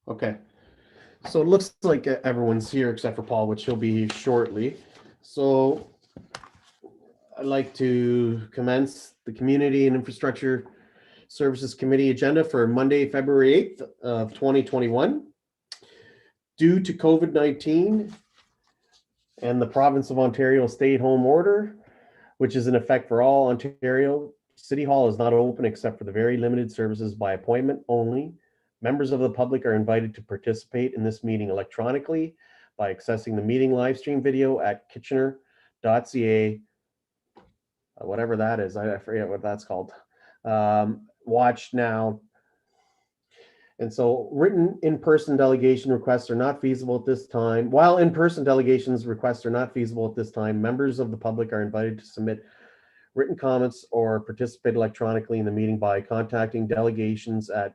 Okay. So it looks like everyone's here except for Paul, which he'll be shortly. So I'd like to commence the Community and Infrastructure Services Committee agenda for Monday, February 8th of 2021. Due to COVID-19 and the province of Ontario stay-at-home order, which is in effect for all Ontario, City Hall is not open except for the very limited services by appointment only. Members of the public are invited to participate in this meeting electronically by accessing the meeting live stream video at kitchener.ca, whatever that is. I forget what that's called. Watch now. And so written in-person delegation requests are not feasible at this time. While in-person delegations requests are not feasible at this time, members of the public are invited to submit written comments or participate electronically in the meeting by contacting delegations at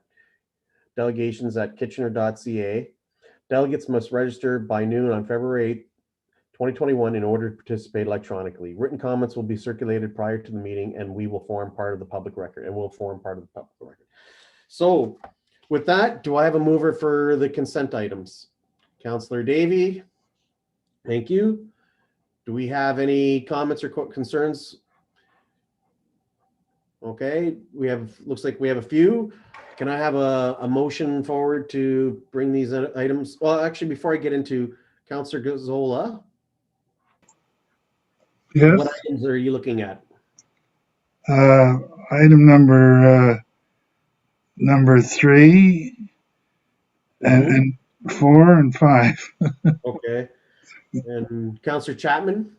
kitchener.ca. Delegates must register by noon on February 8th, 2021 in order to participate electronically. Written comments will be circulated prior to the meeting and we will form part of the public record So with that, do I have a mover for the consent items? Councillor Davey, thank you. Do we have any comments or concerns? Okay, looks like we have a few. Can I have a motion forward to bring these items? Well, actually, before I get into Councillor Gazzola, Yes. what items are you looking at? Item number 3 and 4 and 5. Okay. And Councillor Chapman?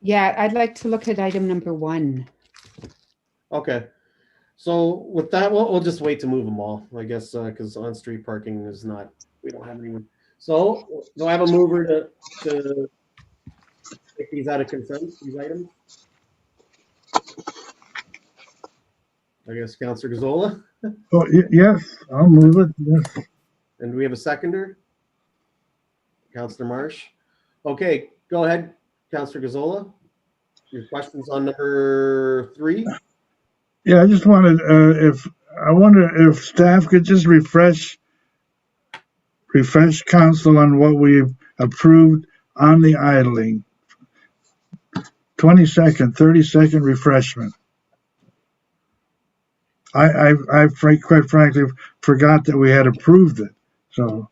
Yeah, I'd like to look at item number 1. Okay. So with that, we'll just wait to move them all, I guess, because on-street parking is not, we don't have anyone. So do I have a mover to take these out of consent, these items? I guess Councillor Gazzola? Oh, yes, I'll move it. Yes. And do we have a seconder? Councillor Marsh? Okay, go ahead, Councillor Gazzola. Your questions on number 3? Yeah, I just wanted, I wonder if staff could just refresh council on what we've approved on the idling. 20-second, 30-second refreshment. I quite frankly forgot that we had approved it. So.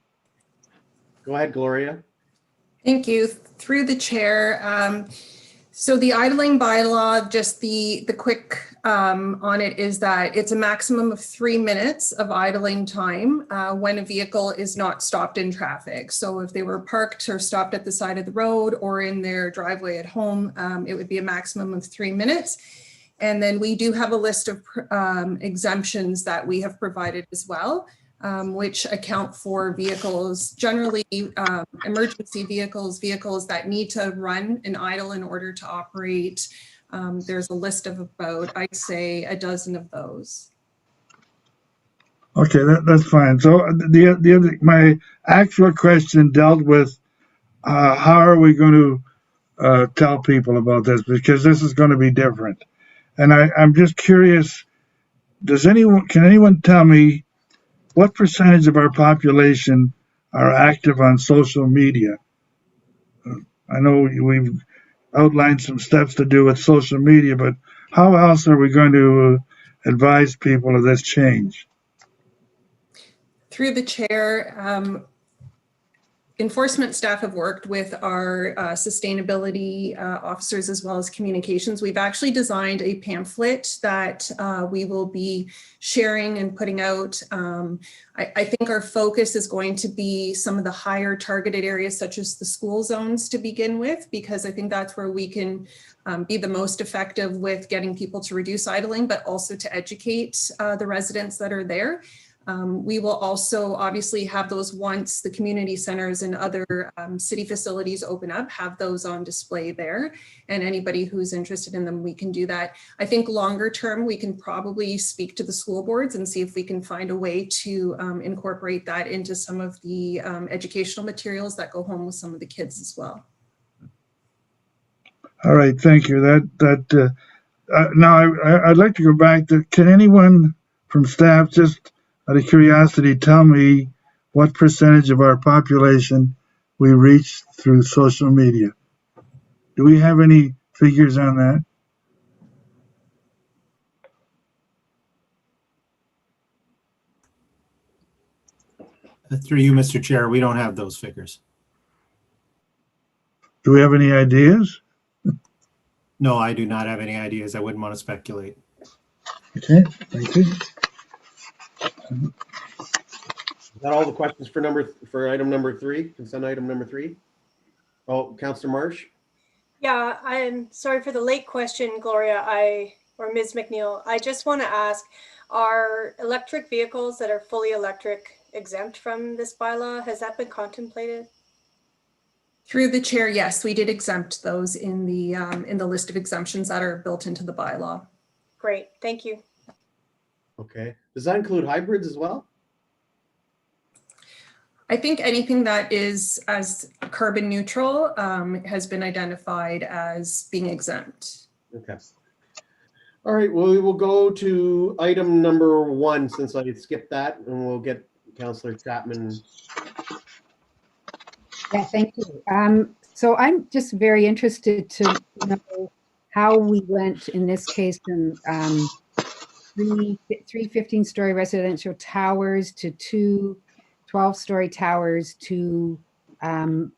Go ahead, Gloria. Thank you. Through the chair. So the idling bylaw, just the quick on it is that it's a maximum of 3 minutes of idling time when a vehicle is not stopped in traffic. So if they were parked or stopped at the side of the road or in their driveway at home, it would be a maximum of 3 minutes. And then we do have a list of exemptions that we have provided as well, which account for vehicles, generally emergency vehicles that need to run and idle in order to operate. There's a list of about, I'd say, a dozen of those. Okay, that's fine. So my actual question dealt with how are we going to tell people about this, because this is going to be different. And I'm just curious, can anyone tell me what percentage of our population are active on social media? I know we've outlined some steps to do with social media, but how else are we going to advise people of this change? Through the chair, enforcement staff have worked with our sustainability officers as well as communications. We've actually designed a pamphlet that we will be sharing and putting out. I think our focus is going to be some of the higher targeted areas such as the school zones to begin with, because I think that's where we can be the most effective with getting people to reduce idling, but also to educate the residents that are there. We will also obviously have those once the community centers and other city facilities open up, have those on display there. And anybody who's interested in them, we can do that. I think longer term, we can probably speak to the school boards and see if we can find a way to incorporate that into some of the educational materials that go home with some of the kids as well. All right, thank you. Now I'd like to go back to, can anyone from staff just out of curiosity, tell me what percentage of our population we reach through social media. Do we have any figures on that? Through you, Mr. Chair, we don't have those figures. Do we have any ideas? No, I do not have any ideas. I wouldn't want to speculate. Okay, thank you. Is that all the questions for item number 3, consent item number 3? Oh, Councillor Marsh? Yeah, I'm sorry for the late question, Gloria, or Ms. McNeil. I just want to ask, are electric vehicles that are fully electric exempt from this bylaw? Has that been contemplated? Through the chair, yes, we did exempt those in the list of exemptions that are built into the bylaw. Great, thank you. Okay. Does that include hybrids as well? I think anything that is as carbon neutral has been identified as being exempt. Okay. All right, well, we will go to item number 1 since I skipped that, and we'll get Councillor Chapman. Yeah, thank you. So I'm just very interested to know how we went in this case from three 15-story residential towers to 2 12-story towers to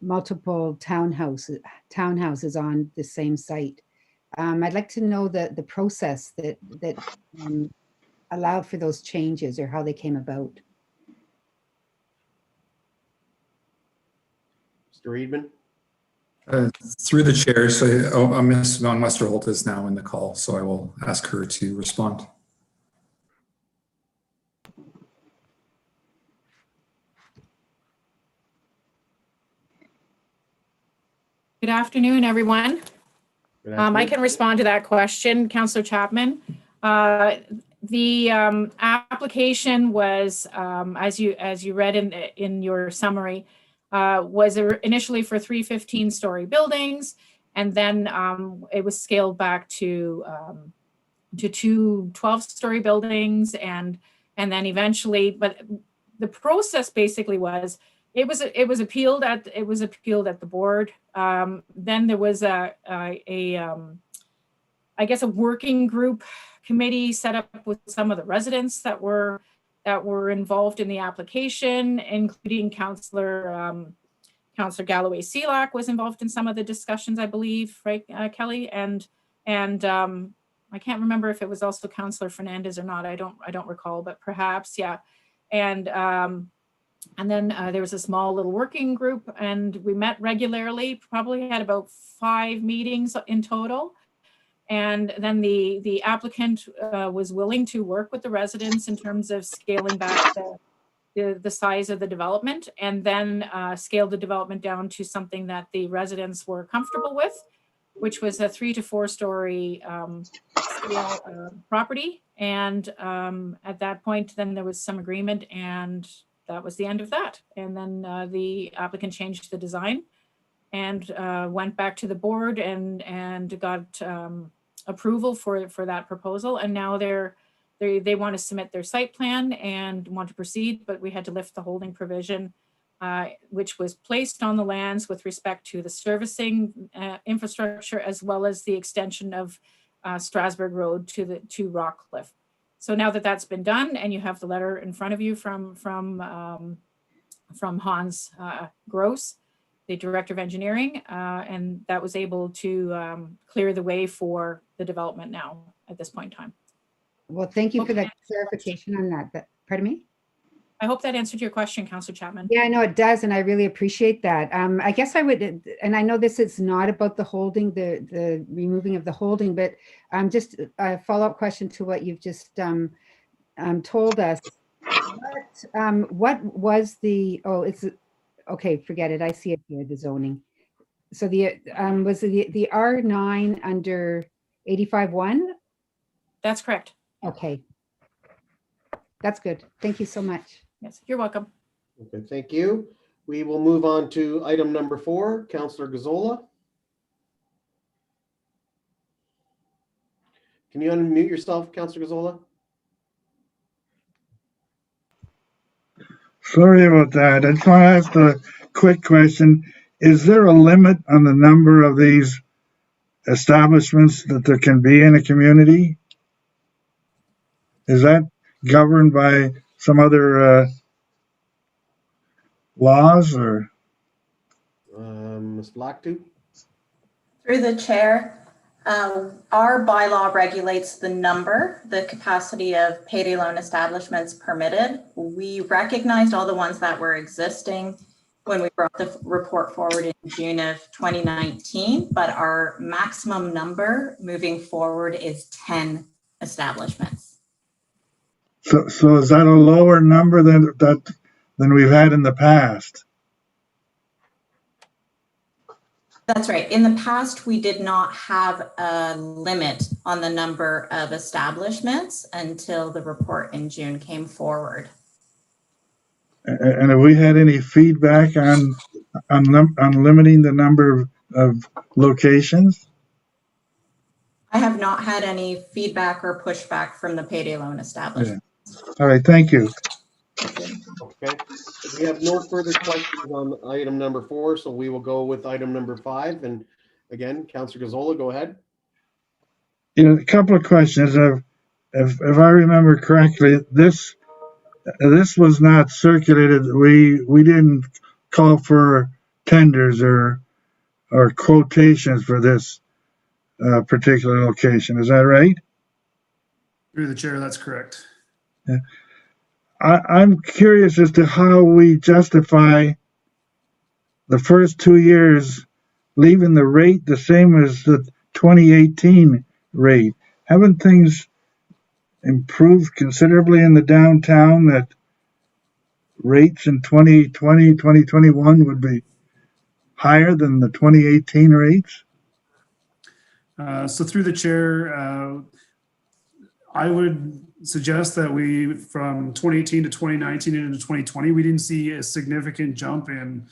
multiple townhouses on the same site. I'd like to know the process that allowed for those changes or how they came about. Mr. Reedman? Through the chair, so Ms. Van Westerholt is now in the call, so I will ask her to respond. Good afternoon, everyone. Good I afternoon. can respond to that question, Councillor Chapman. The application was, as you read in your summary, was initially for 3 15-story buildings, and then it was scaled back to 2 12-story buildings, and then eventually, but the process basically was it was appealed at the board. Then there was I guess a working group committee set up with some of the residents that were involved in the application, including Councillor Galloway Selak was involved in some of the discussions, I believe, right, Kelly, and I can't remember if it was also Councillor Fernandez or not. I don't recall, but perhaps, yeah. And then there was a small little working group, and we met regularly, probably had about 5 meetings in total. And then the applicant was willing to work with the residents in terms of scaling back the size of the development, and then scaled the development down to something that the residents were comfortable with, which was a 3 to 4 story scale property. And at that point, then there was some agreement, and that was the end of that. And then the applicant changed the design and went back to the board and got approval for that proposal. And now they want to submit their site plan and want to proceed, but we had to lift the holding provision, which was placed on the lands with respect to the servicing infrastructure, as well as the extension of Strasbourg Road to Rockcliffe. So now that that's been done, and you have the letter in front of you from Hans Gross, the Director of Engineering, and that was able to clear the way for the development now at this point in time. Well, thank you for that clarification on that. But, pardon me? I hope that answered your question, Councillor Chapman. Yeah, no, it does, and I really appreciate that. I guess I would, and I know this is not about the holding, the removing of the holding, but just a follow-up question to what you've just told us. What was the? Oh, it's okay. Forget it. I see it here. The zoning. So the was the R9 under 85-1? That's correct. Okay, that's good. Thank you so much. Yes, you're welcome. Okay, thank you. We will move on to item number 4, Councillor Gazzola. Can you unmute yourself, Councillor Gazzola? Sorry about that. I just want to ask a quick question. Is there a limit on the number of these establishments that there can be in a community? Is that governed by some other laws or? Ms. Blacktooth? Through the chair, our bylaw regulates the capacity of payday loan establishments permitted. We recognized all the ones that were existing when we brought the report forward in June of 2019, but our maximum number moving forward is 10 establishments. So is that a lower number than we've had in the past? That's right. In the past, we did not have a limit on the number of establishments until the report in June came forward. And have we had any feedback on limiting the number of locations? I have not had any feedback or pushback from the payday loan establishment. Yeah. All right, thank you. Okay, we have no further questions on item number 4, so we will go with item number 5. And again, Councillor Gazzola, go ahead. A couple of questions. If I remember correctly, this was not circulated. We didn't call for tenders or quotations for this particular location. Is that right? Through the chair, that's correct. Yeah. I'm curious as to how we justify the first 2 years leaving the rate the same as the 2018 rate. Haven't things improved considerably in the downtown that rates in 2020, 2021 would be higher than the 2018 rates? So through the chair, I would suggest that we, from 2018 to 2019 and into 2020, we didn't see a significant jump in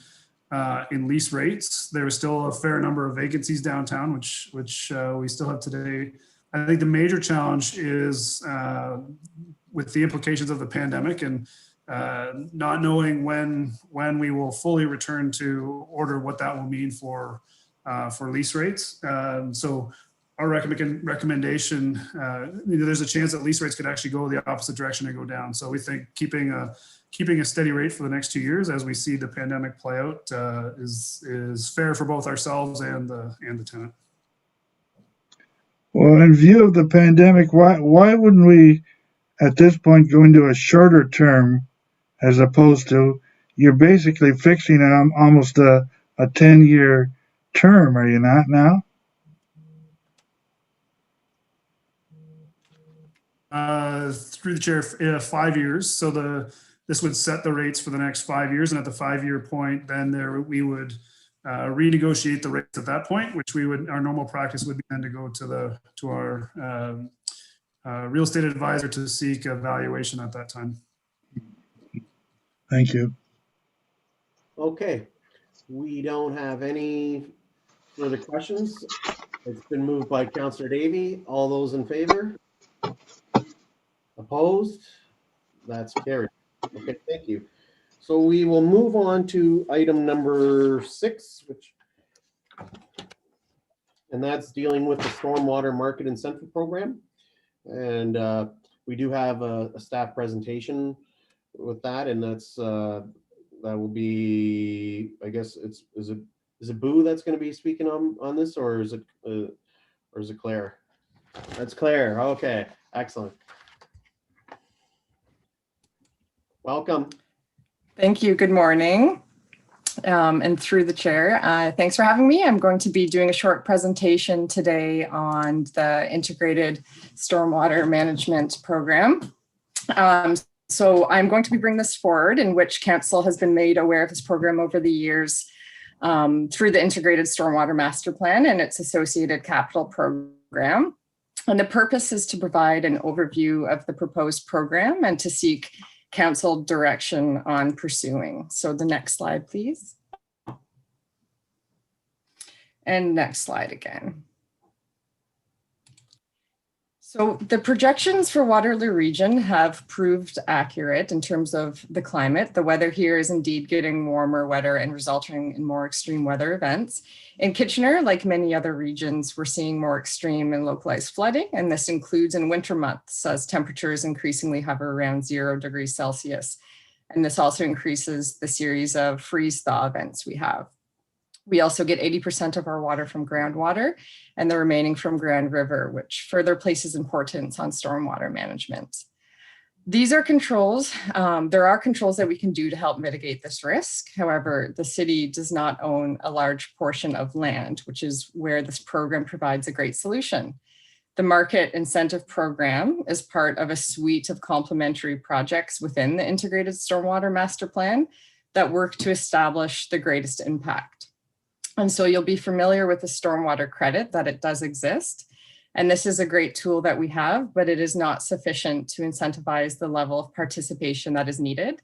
lease rates. There was still a fair number of vacancies downtown, which we still have today. I think the major challenge is with the implications of the pandemic and not knowing when we will fully return to order, what that will mean for lease rates. So our recommendation, there's a chance that lease rates could actually go the opposite direction and go down. So we think keeping a steady rate for the next 2 years as we see the pandemic play out is fair for both ourselves and the tenant. Well, in view of the pandemic, why wouldn't we at this point go into a shorter term as opposed to, you're basically fixing almost a 10-year term, are you not now? Through the chair, 5 years. So this would set the rates for the next 5 years, and at the 5-year point, then we would renegotiate the rates at that point, which our normal practice would be then to go to our real estate advisor to seek a valuation at that time. Thank you. Okay, we don't have any further questions. It's been moved by Councillor Davey. All those in favor? Opposed? That's carried. Okay, thank you. So we will move on to item number 6, and that's dealing with the Stormwater Market Incentive Program. And we do have a staff presentation with that, and that will be, I guess is it Boo that's going to be speaking on this, or is it Claire? That's Claire. Okay, excellent. Welcome. Thank you. Good morning. And through the chair, thanks for having me. I'm going to be doing a short presentation today on the Integrated Stormwater Management Program. So I'm going to be bringing this forward, in which Council has been made aware of this program over the years through the Integrated Stormwater Master Plan and its associated capital program. And the purpose is to provide an overview of the proposed program and to seek Council direction on pursuing. So the next slide, please. And next slide again. So the projections for Waterloo Region have proved accurate in terms of the climate. The weather here is indeed getting warmer, wetter, and resulting in more extreme weather events. In Kitchener, like many other regions, we're seeing more extreme and localized flooding, and this includes in winter months as temperatures increasingly hover around 0 degrees Celsius. And this also increases the series of freeze thaw events we have. We also get 80% of our water from groundwater and the remaining from Grand River, which further places importance on stormwater management. These are controls. There are controls that we can do to help mitigate this risk. However, the city does not own a large portion of land, which is where this program provides a great solution. The market incentive program is part of a suite of complementary projects within the integrated stormwater master plan that work to establish the greatest impact. And so you'll be familiar with the stormwater credit, that it does exist. And this is a great tool that we have, but it is not sufficient to incentivize the level of participation that is needed.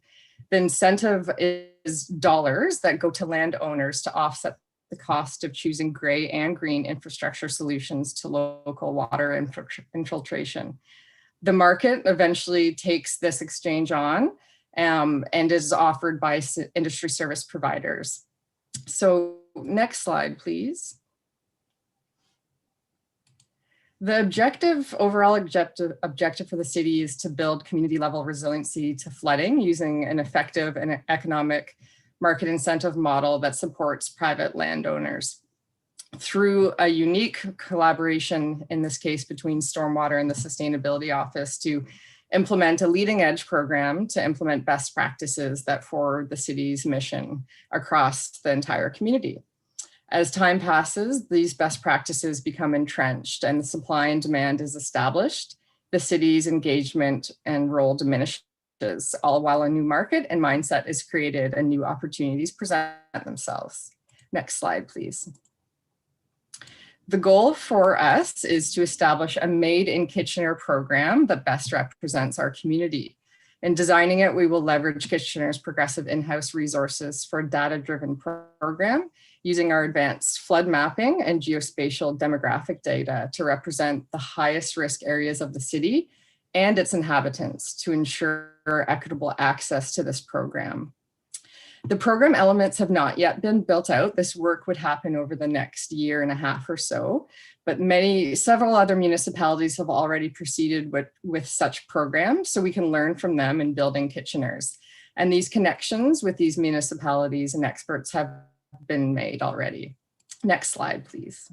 The incentive is dollars that go to landowners to offset the cost of choosing gray and green infrastructure solutions to local water infiltration. The market eventually takes this exchange on and is offered by industry service providers. So next slide, please. The overall objective for the city is to build community level resiliency to flooding using an effective and economic market incentive model that supports private landowners through a unique collaboration, in this case, between Stormwater and the Sustainability Office to implement a leading edge program to implement best practices that forward the city's mission across the entire community. As time passes, these best practices become entrenched and the supply and demand is established. The city's engagement and role diminishes, all while a new market and mindset is created and new opportunities present themselves. Next slide, please. The goal for us is to establish a Made in Kitchener program that best represents our community. In designing it, we will leverage Kitchener's progressive in-house resources for a data-driven program using our advanced flood mapping and geospatial demographic data to represent the highest risk areas of the city and its inhabitants to ensure equitable access to this program. The program elements have not yet been built out. This work would happen over the next year and a half or so, but several other municipalities have already proceeded with such programs, so we can learn from them in building Kitcheners. And these connections with these municipalities and experts have been made already. Next slide, please.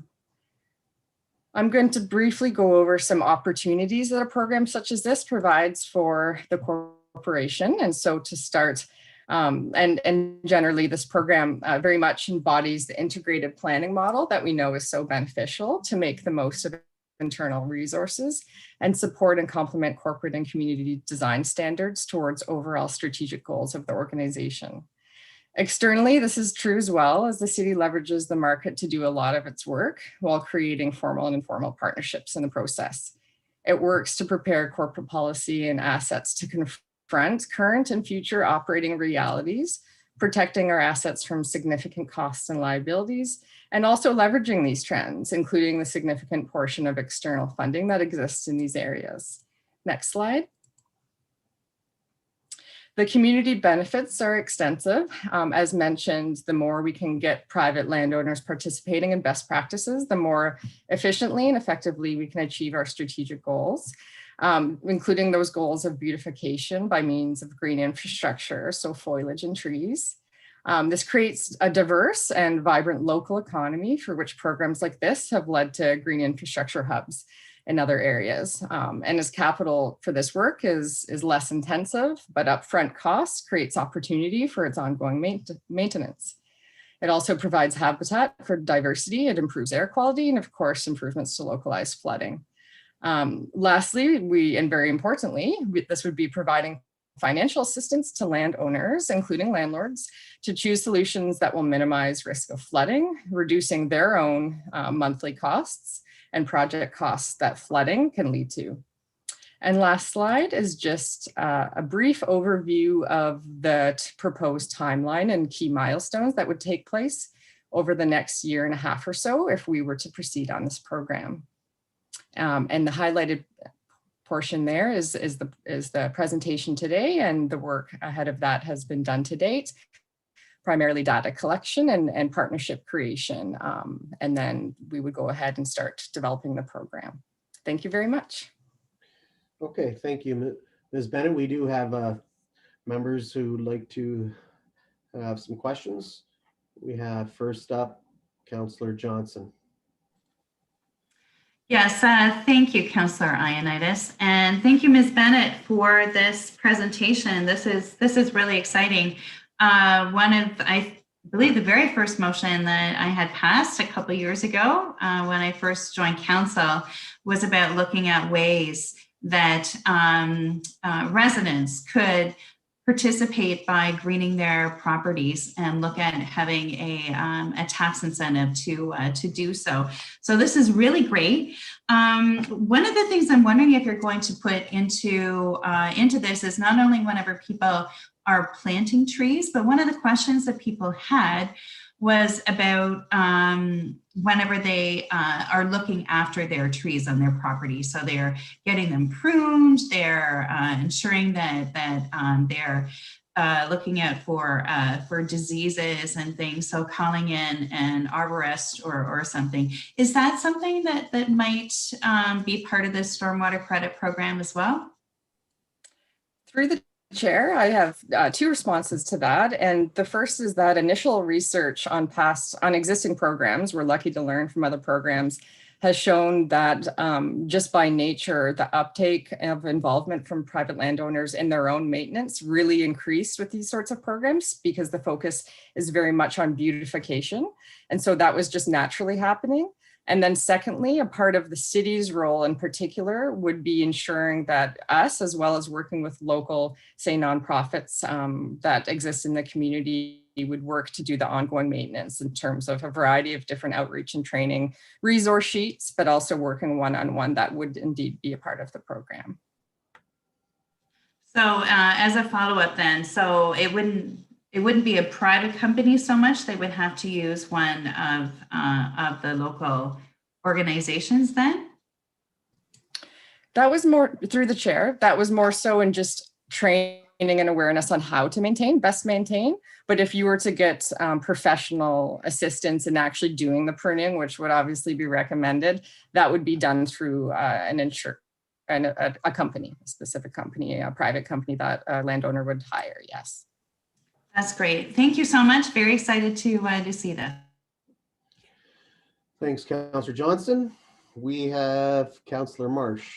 I'm going to briefly go over some opportunities that a program such as this provides for the corporation. And so to start, and generally this program very much embodies the integrated planning model that we know is so beneficial to make the most of internal resources and support and complement corporate and community design standards towards overall strategic goals of the organization. Externally, this is true as well, as the city leverages the market to do a lot of its work while creating formal and informal partnerships in the process. It works to prepare corporate policy and assets to confront current and future operating realities, protecting our assets from significant costs and liabilities, and also leveraging these trends, including the significant portion of external funding that exists in these areas. Next slide. The community benefits are extensive. As mentioned, the more we can get private landowners participating in best practices, the more efficiently and effectively we can achieve our strategic goals, including those goals of beautification by means of green infrastructure, so foliage and trees. This creates a diverse and vibrant local economy for which programs like this have led to green infrastructure hubs in other areas. And as capital for this work is less intensive, but upfront costs creates opportunity for its ongoing maintenance. It also provides habitat for diversity, it improves air quality, and of course, improvements to localized flooding. Lastly, and very importantly, this would be providing financial assistance to landowners, including landlords, to choose solutions that will minimize risk of flooding, reducing their own monthly costs and project costs that flooding can lead to. And last slide is just a brief overview of the proposed timeline and key milestones that would take place over the next year and a half or so if we were to proceed on this program. And the highlighted portion there is the presentation today, and the work ahead of that has been done to date, primarily data collection and partnership creation. And then we would go ahead and start developing the program. Thank you very much. Okay, thank you, Ms. Bennett. We do have members who would like to have some questions. We have first up, Councillor Johnson. Yes, thank you, Councillor Ioannidis, and thank you, Ms. Bennett, for this presentation. This is really exciting. One of, I believe, the very first motion that I had passed a couple of years ago when I first joined council was about looking at ways that residents could participate by greening their properties and look at having a tax incentive to do so. So this is really great. One of the things I'm wondering if you're going to put into this is not only whenever people are planting trees, but one of the questions that people had was about whenever they are looking after their trees on their property. So they're getting them pruned, they're ensuring that they're looking out for diseases and things. So calling in an arborist or something. Is that something that might be part of the stormwater credit program as well? Through the Chair, I have two responses to that. And the first is that initial research on existing programs, we're lucky to learn from other programs, has shown that just by nature, the uptake of involvement from private landowners in their own maintenance really increased with these sorts of programs because the focus is very much on beautification. And so that was just naturally happening. And then secondly, a part of the city's role in particular would be ensuring that us, as well as working with local, say, nonprofits that exist in the community, would work to do the ongoing maintenance in terms of a variety of different outreach and training resource sheets, but also working one-on-one. That would indeed be a part of the program. So as a follow-up then, so it wouldn't be a private company so much, they would have to use one of the local organizations then? That was more, through the Chair, that was more so in just training and awareness on how to best maintain. But if you were to get professional assistance in actually doing the pruning, which would obviously be recommended, that would be done through a company, a specific company, a private company that a landowner would hire, yes. That's great. Thank you so much. Very excited to see that. Thanks, Councillor Johnson. We have Councillor Marsh.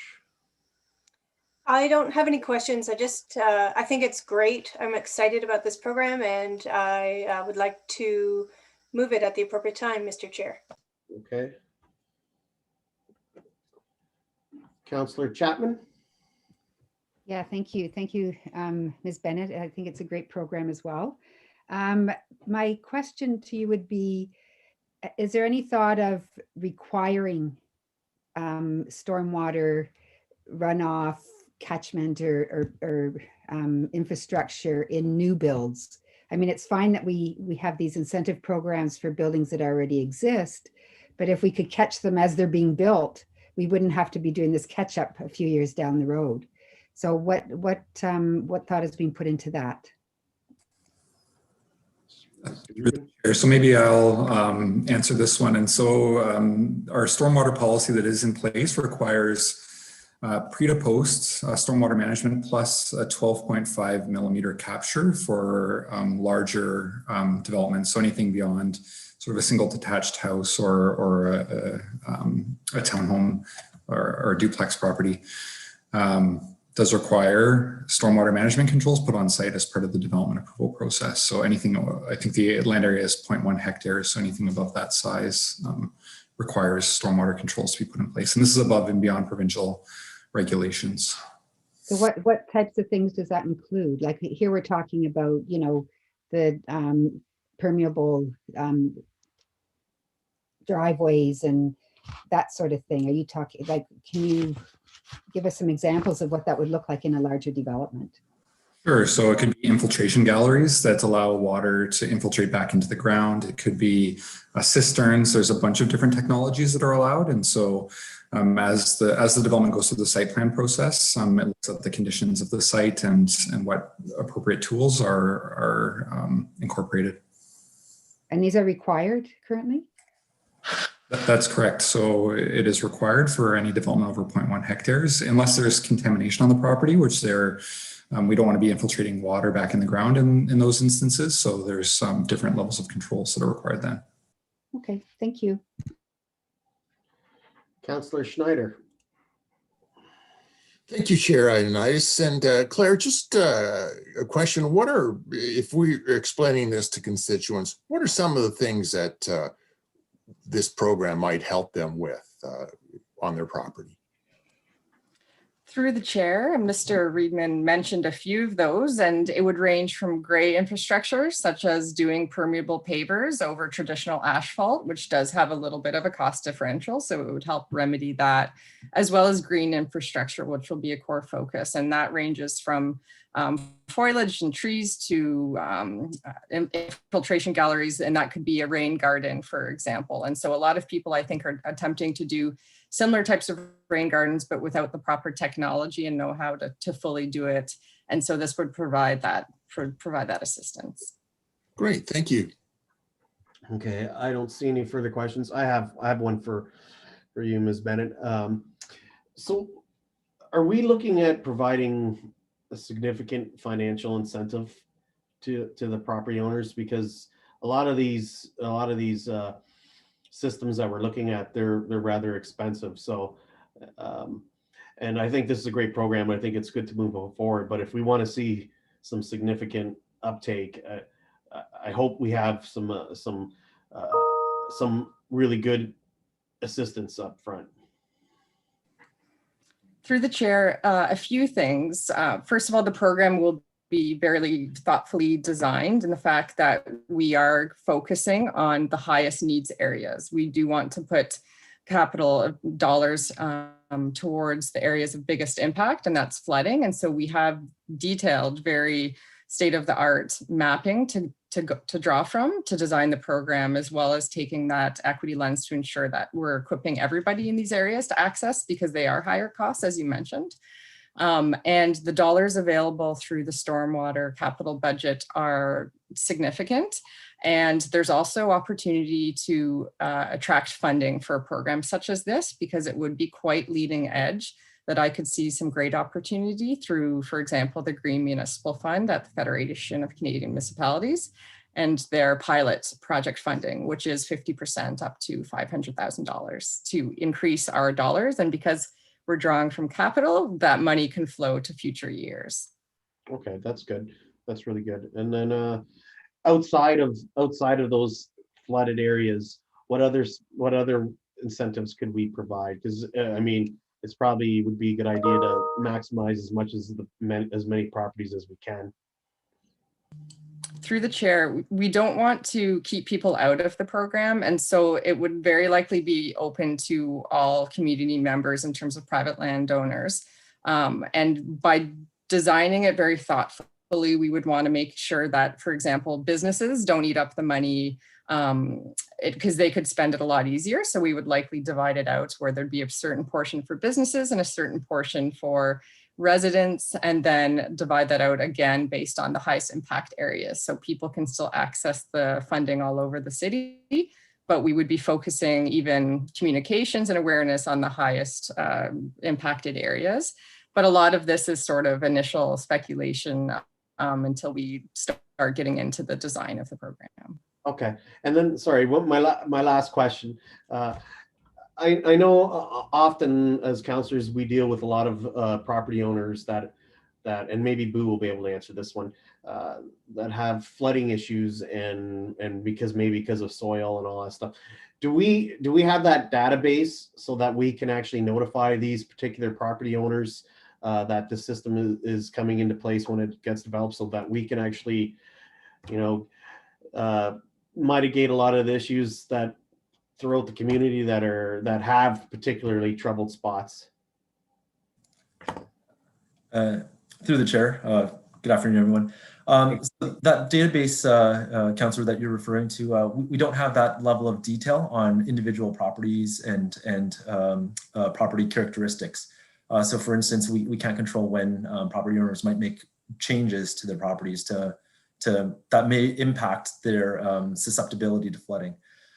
I don't have any questions. I think it's great. I'm excited about this program, and I would like to move it at the appropriate time, Mr. Chair. Okay. Councillor Chapman. Yeah, thank you. Thank you, Ms. Bennett. I think it's a great program as well. My question to you would be, is there any thought of requiring stormwater runoff catchment or infrastructure in new builds? I mean, it's fine that we have these incentive programs for buildings that already exist, but if we could catch them as they're being built, we wouldn't have to be doing this catch up a few years down the road. So what thought is being put into that? So maybe I'll answer this one. And so our stormwater policy that is in place requires pre to post stormwater management plus a 12.5 millimeter capture for larger developments. So anything beyond sort of a single detached house or a townhome or a duplex property. Does require stormwater management controls put on site as part of the development approval process. So anything, I think the land area is 0.1 hectares, so anything above that size requires stormwater controls to be put in place. And this is above and beyond provincial regulations. So what types of things does that include? Like here we're talking about, you know, the permeable driveways and that sort of thing. Are you talking, like, can you give us some examples of what that would look like in a larger development? Sure. So it could be infiltration galleries that allow water to infiltrate back into the ground. It could be cisterns. There's a bunch of different technologies that are allowed. And so as the development goes through the site plan process, it looks at the conditions of the site and what appropriate tools are incorporated. And these are required currently? That's correct. So it is required for any development over 0.1 hectares, unless there's contamination on the property, which we don't want to be infiltrating water back in the ground in those instances. So there's some different levels of controls that are required then. Okay, thank you. Councillor Schneider. Thank you, Chair Ioannidis. And Claire, just a question. If we're explaining this to constituents, what are some of the things that this program might help them with on their property? Through the chair, Mr. Reedman mentioned a few of those, and it would range from gray infrastructure, such as doing permeable pavers over traditional asphalt, which does have a little bit of a cost differential. So it would help remedy that, as well as green infrastructure, which will be a core focus. And that ranges from foliage and trees to infiltration galleries, and that could be a rain garden, for example. And so a lot of people, I think, are attempting to do similar types of rain gardens, but without the proper technology and know-how to fully do it. And so this would provide that assistance. Great, thank you. Okay, I don't see any further questions. I have one for you, Ms. Bennett. So are we looking at providing a significant financial incentive to the property owners? Because a lot of these systems that we're looking at, they're rather expensive. So, and I think this is a great program. I think it's good to move forward. But if we want to see some significant uptake, I hope we have some really good assistance up front. Through the chair, a few things. First of all, the program will be very thoughtfully designed in the fact that we are focusing on the highest needs areas. We do want to put capital dollars towards the areas of biggest impact, and that's flooding. And so we have detailed, very state-of-the-art mapping to draw from to design the program, as well as taking that equity lens to ensure that we're equipping everybody in these areas to access, because they are higher costs, as you mentioned. And the dollars available through the stormwater capital budget are significant. And there's also opportunity to attract funding for a program such as this, because it would be quite leading edge, that I could see some great opportunity through, for example, the Green Municipal Fund at the Federation of Canadian Municipalities and their pilot project funding, which is 50% up to $500,000 to increase our dollars. And because we're drawing from capital, that money can flow to future years. Okay, that's good. That's really good. And then outside of those flooded areas, what other incentives could we provide? Because I mean, it's probably would be a good idea to maximize as much as as many properties as we can. Through the chair, we don't want to keep people out of the program. And so it would very likely be open to all community members in terms of private landowners. And by designing it very thoughtfully, we would want to make sure that, for example, businesses don't eat up the money because they could spend it a lot easier. So we would likely divide it out where there'd be a certain portion for businesses and a certain portion for residents, and then divide that out again based on the highest impact areas. So people can still access the funding all over the city, but we would be focusing even communications and awareness on the highest impacted areas. But a lot of this is sort of initial speculation until we start getting into the design of the program. Okay, and then sorry, my last question. I know often as counselors we deal with a lot of property owners that and maybe Boo will be able to answer this one, that have flooding issues and because of soil and all that stuff. Do we have that database so that we can actually notify these particular property owners that the system is coming into place when it gets developed, so that we can actually, mitigate a lot of the issues that throughout the community that have particularly troubled spots? Through the chair, Good afternoon, everyone. So that database, Councillor, that you're referring to, we don't have that level of detail on individual properties and property characteristics. So for instance, we can't control when property owners might make changes to their properties that may impact their susceptibility to flooding.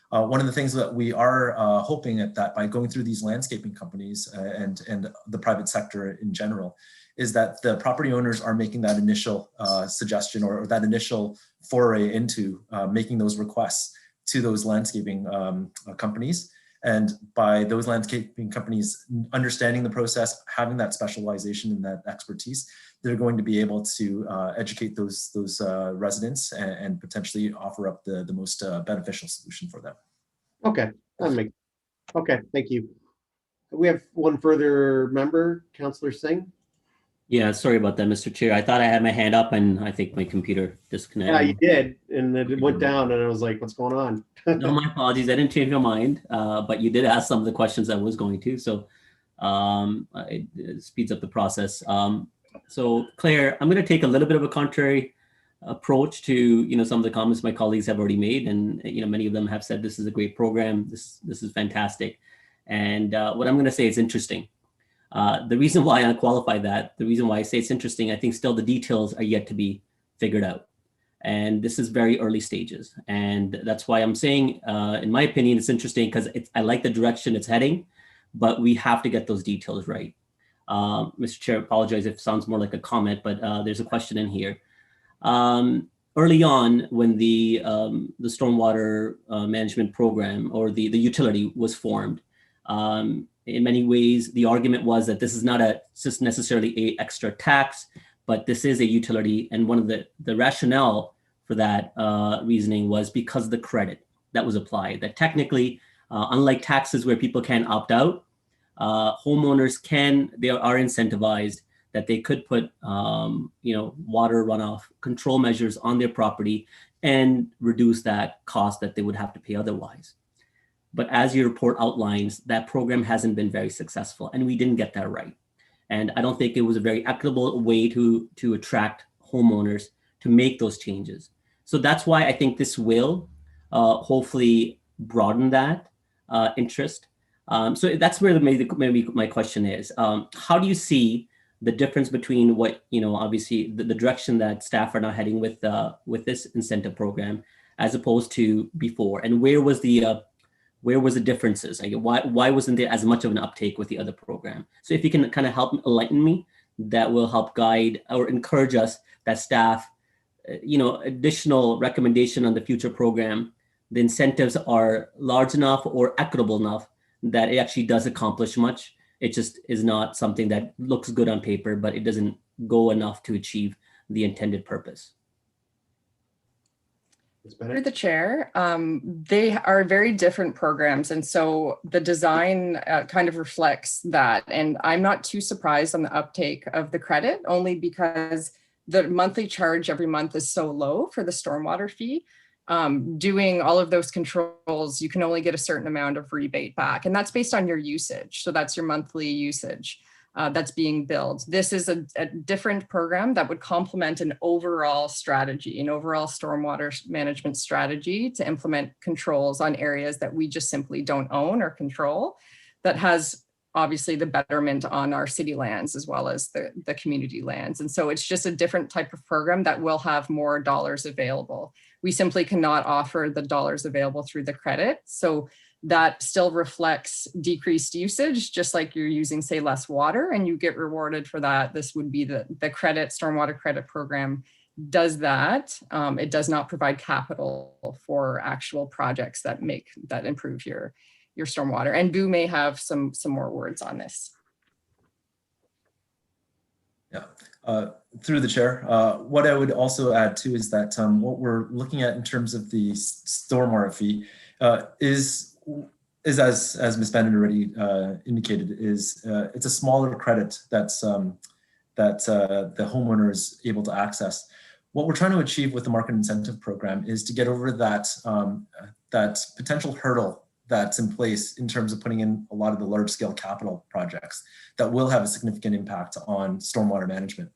One of the things that we are hoping at that by going through these landscaping companies and the private sector in general is that the property owners are making that initial suggestion or that initial foray into making those requests to those landscaping companies. And by those landscaping companies understanding the process, having that specialization and that expertise, they're going to be able to educate those residents and potentially offer up the most beneficial solution for them. Okay, okay, thank you. We have one further member, Councillor Singh. Yeah, sorry about that, Mr. Chair. I thought I had my hand up and I think my computer disconnected. Yeah, you did. And then it went down and I was like, what's going on? No, my apologies. I didn't change my mind, but you did ask some of the questions I was going to. So it speeds up the process. So Claire, I'm going to take a little bit of a contrary approach to, some of the comments my colleagues have already made. And, many of them have said this is a great program. This is fantastic. And what I'm going to say is interesting. The reason why I qualify that, the reason why I say it's interesting, I think still the details are yet to be figured out. And this is very early stages. And that's why I'm saying, in my opinion, it's interesting because I like the direction it's heading, but we have to get those details right. Mr. Chair, I apologize if it sounds more like a comment, but there's a question in here. Early on, when the stormwater management program or the utility was formed, in many ways, the argument was that this is not just necessarily a extra tax, but this is a utility. And one of the rationale for that reasoning was because of the credit that was applied, that technically, unlike taxes where people can opt out, homeowners they are incentivized that they could put, water runoff control measures on their property and reduce that cost that they would have to pay otherwise. But as your report outlines, that program hasn't been very successful and we didn't get that right. And I don't think it was a very equitable way to attract homeowners to make those changes. So that's why I think this will hopefully broaden that interest. So that's where maybe my question is. How do you see the difference between what, obviously the direction that staff are now heading with this incentive program as opposed to before? And where was the differences? Why wasn't there as much of an uptake with the other program? So if you can kind of help enlighten me, that will help guide or encourage us that staff, additional recommendation on the future program, the incentives are large enough or equitable enough that it actually does accomplish much. It just is not something that looks good on paper, but it doesn't go enough to achieve the intended purpose. Through the chair, they are very different programs. And so the design kind of reflects that. And I'm not too surprised on the uptake of the credit, only because the monthly charge every month is so low for the stormwater fee. Doing all of those controls, you can only get a certain amount of rebate back. And that's based on your usage. So that's your monthly usage that's being billed. This is a different program that would complement an overall strategy, an overall stormwater management strategy to implement controls on areas that we just simply don't own or control, that has obviously the betterment on our city lands as well as the community lands. And so it's just a different type of program that will have more dollars available. We simply cannot offer the dollars available through the credit. So that still reflects decreased usage, just like you're using, say, less water and you get rewarded for that. This would be the credit, stormwater credit program does that. It does not provide capital for actual projects that improve your stormwater. And Boo may have some more words on this. Yeah, through the chair, what I would also add too is that what we're looking at in terms of the stormwater fee is as Ms. Bennett already indicated, it's a smaller credit that the homeowner is able to access. What we're trying to achieve with the market incentive program is to get over that potential hurdle that's in place in terms of putting in a lot of the large scale capital projects that will have a significant impact on stormwater management.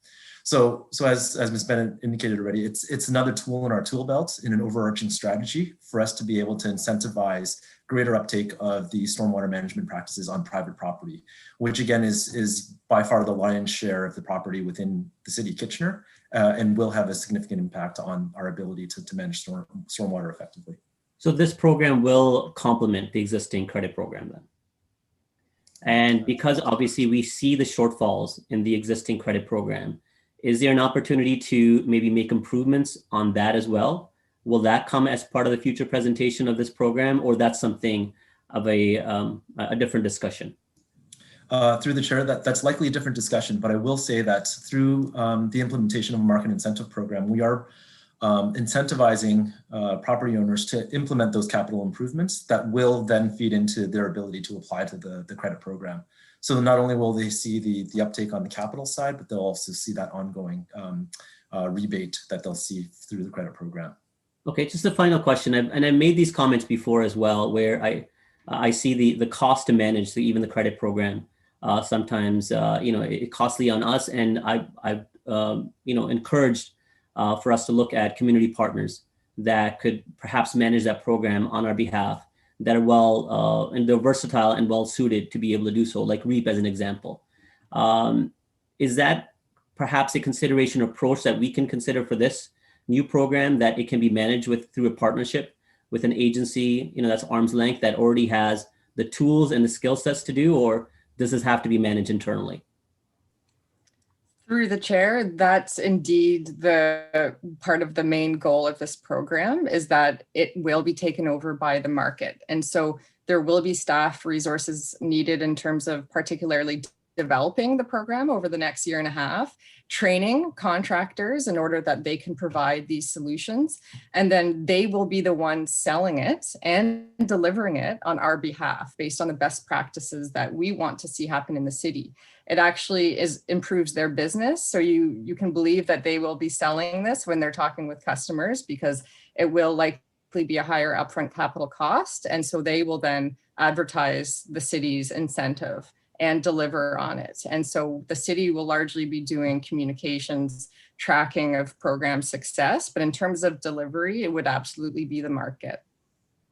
So as Ms. Bennett indicated already, it's another tool in our tool belt in an overarching strategy for us to be able to incentivize greater uptake of the stormwater management practices on private property, which again is by far the lion's share of the property within the city of Kitchener, and will have a significant impact on our ability to manage stormwater effectively. So this program will complement the existing credit program then? And because obviously we see the shortfalls in the existing credit program, is there an opportunity to maybe make improvements on that as well? Will that come as part of the future presentation of this program, or that's something of a different discussion? Through the chair, that's likely a different discussion, but I will say that through the implementation of a market incentive program, we are incentivizing property owners to implement those capital improvements that will then feed into their ability to apply to the credit program. So not only will they see the uptake on the capital side, but they'll also see that ongoing rebate that they'll see through the credit program. Okay, just a final question. And I made these comments before as well, where I see the cost to manage even the credit program. Sometimes, it's costly on us, and I've encouraged for us to look at community partners that could perhaps manage that program on our behalf, that are well and they're versatile and well suited to be able to do so, like REAP as an example. Is that perhaps a consideration approach that we can consider for this new program, that it can be managed through a partnership with an agency, that's arm's length, that already has the tools and the skill sets to do, or does this have to be managed internally? Through the chair, that's indeed the part of the main goal of this program, is that it will be taken over by the market. And so there will be staff resources needed in terms of particularly developing the program over the next year and a half, training contractors in order that they can provide these solutions. And then they will be the ones selling it and delivering it on our behalf based on the best practices that we want to see happen in the city. It actually improves their business. So you can believe that they will be selling this when they're talking with customers, because it will likely be a higher upfront capital cost. And so they will then advertise the city's incentive and deliver on it. And so the city will largely be doing communications, tracking of program success, but in terms of delivery, it would absolutely be the market.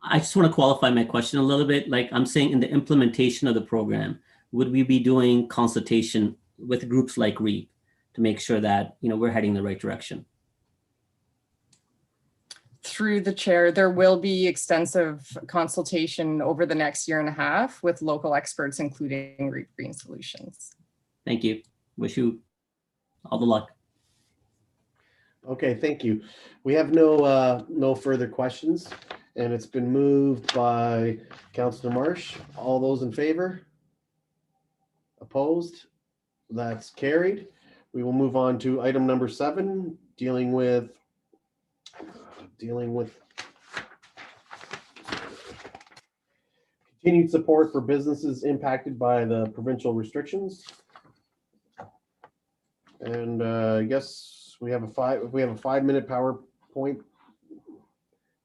I just want to qualify my question a little bit. Like I'm saying, in the implementation of the program, would we be doing consultation with groups like REAP to make sure that we're heading in the right direction? Through the chair, there will be extensive consultation over the next year and a half with local experts, including REAP Green Solutions. Thank you. Wish you all the luck. Okay, thank you. We have no further questions, and it's been moved by Councillor Marsh. All those in favor? Opposed? That's carried. We will move on to item number 7, dealing with continued support for businesses impacted by the provincial restrictions. And I guess we have a 5-minute PowerPoint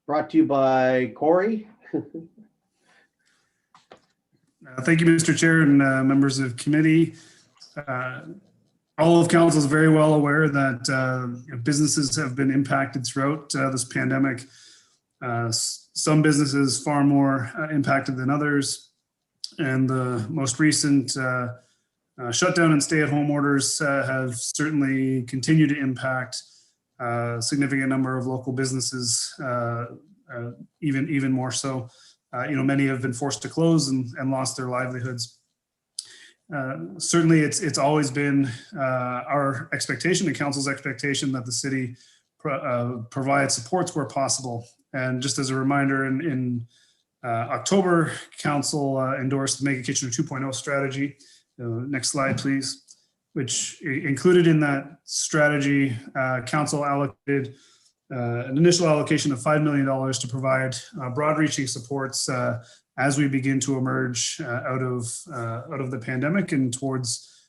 brought to you by Corey. Thank you, Mr. Chair, and members of committee. All of council is very well aware that businesses have been impacted throughout this pandemic. Some businesses far more impacted than others. And the most recent shutdown and stay-at-home orders have certainly continued to impact a significant number of local businesses, even more so. Many have been forced to close and lost their livelihoods. Certainly, it's always been our expectation and council's expectation that the city provide supports where possible. And just as a reminder, in October, council endorsed the Make It Kitchener 2.0 strategy. Next slide, please. Which included in that strategy, council allocated an initial allocation of $5 million to provide broad-reaching supports as we begin to emerge out of the pandemic and towards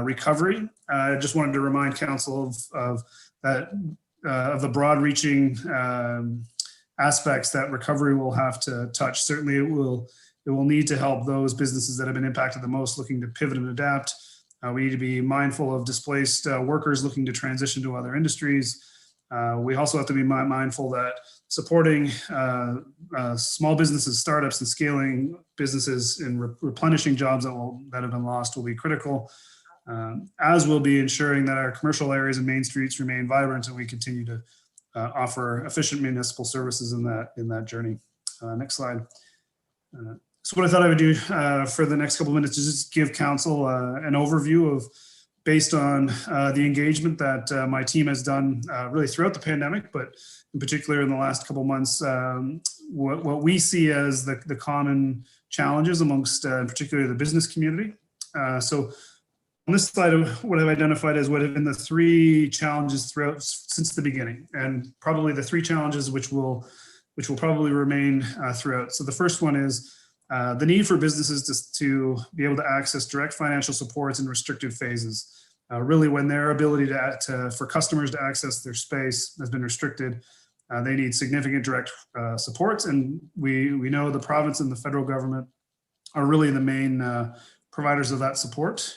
recovery. I just wanted to remind council of the broad-reaching aspects that recovery will have to touch. Certainly, it will need to help those businesses that have been impacted the most, looking to pivot and adapt. We need to be mindful of displaced workers looking to transition to other industries. We also have to be mindful that supporting small businesses, startups, and scaling businesses and replenishing jobs that have been lost will be critical, as will be ensuring that our commercial areas and main streets remain vibrant and we continue to offer efficient municipal services in that journey. Next slide. So what I thought I would do for the next couple of minutes is just give council an overview of, based on the engagement that my team has done really throughout the pandemic, but in particular in the last couple of months, what we see as the common challenges amongst particularly the business community. So on this slide, what I've identified as what have been the three challenges throughout since the beginning, and probably the three challenges which will probably remain throughout. So the first one is the need for businesses to be able to access direct financial supports in restricted phases. Really, when their ability for customers to access their space has been restricted, they need significant direct supports. And we know the province and the federal government are really the main providers of that support.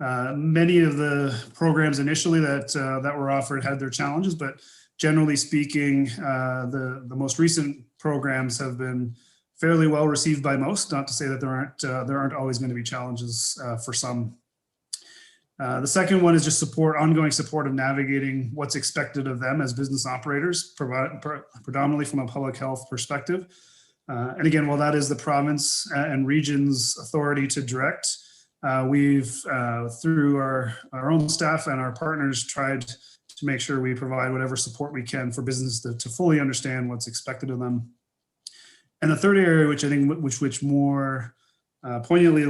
Many of the programs initially that were offered had their challenges, but generally speaking, the most recent programs have been fairly well received by most. Not to say that there aren't always going to be challenges for some. The second one is just ongoing support of navigating what's expected of them as business operators, predominantly from a public health perspective. And again, while that is the province and region's authority to direct, we've, through our own staff and our partners, tried to make sure we provide whatever support we can for business to fully understand what's expected of them. And the third area, which I think which more poignantly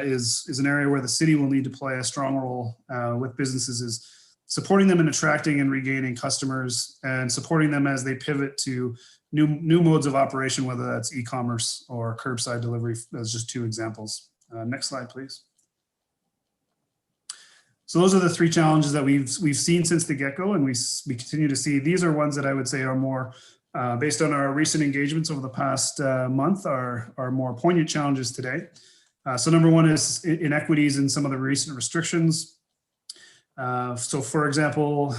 is an area where the city will need to play a strong role with businesses, is supporting them in attracting and regaining customers and supporting them as they pivot to new modes of operation, whether that's e-commerce or curbside delivery, as just two examples. Next slide, please. So those are the three challenges that we've seen since the get-go, and we continue to see. These are ones that I would say are more, based on our recent engagements over the past month, are more poignant challenges today. So number one is inequities in some of the recent restrictions. So for example,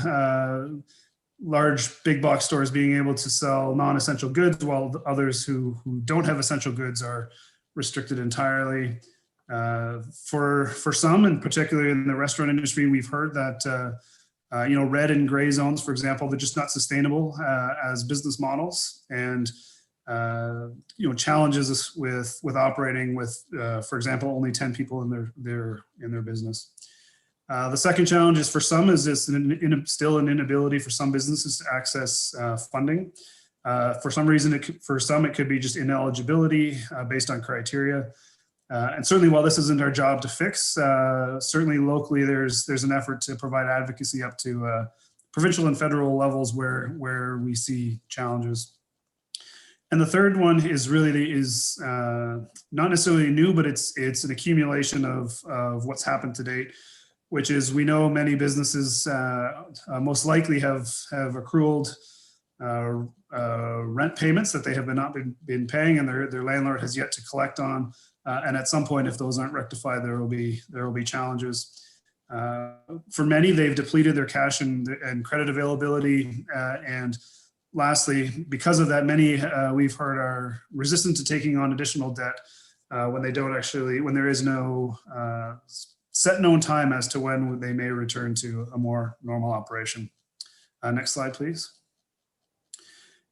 large big box stores being able to sell non-essential goods, while others who don't have essential goods are restricted entirely. For some, and particularly in the restaurant industry, we've heard that red and gray zones, for example, they're just not sustainable as business models, and challenges with operating with, for example, only 10 people in their business. The second challenge is for some is still an inability for some businesses to access funding. For some reason, for some it could be just ineligibility based on criteria. And certainly, while this isn't our job to fix, certainly locally there's an effort to provide advocacy up to provincial and federal levels where we see challenges. And the third one is really not necessarily new, but it's an accumulation of what's happened to date, which is we know many businesses most likely have accrued rent payments that they have not been paying, and their landlord has yet to collect on. And at some point, if those aren't rectified, there will be challenges. For many, they've depleted their cash and credit availability. And lastly, because of that, many we've heard are resistant to taking on additional debt when there is no set known time as to when they may return to a more normal operation. Next slide, please.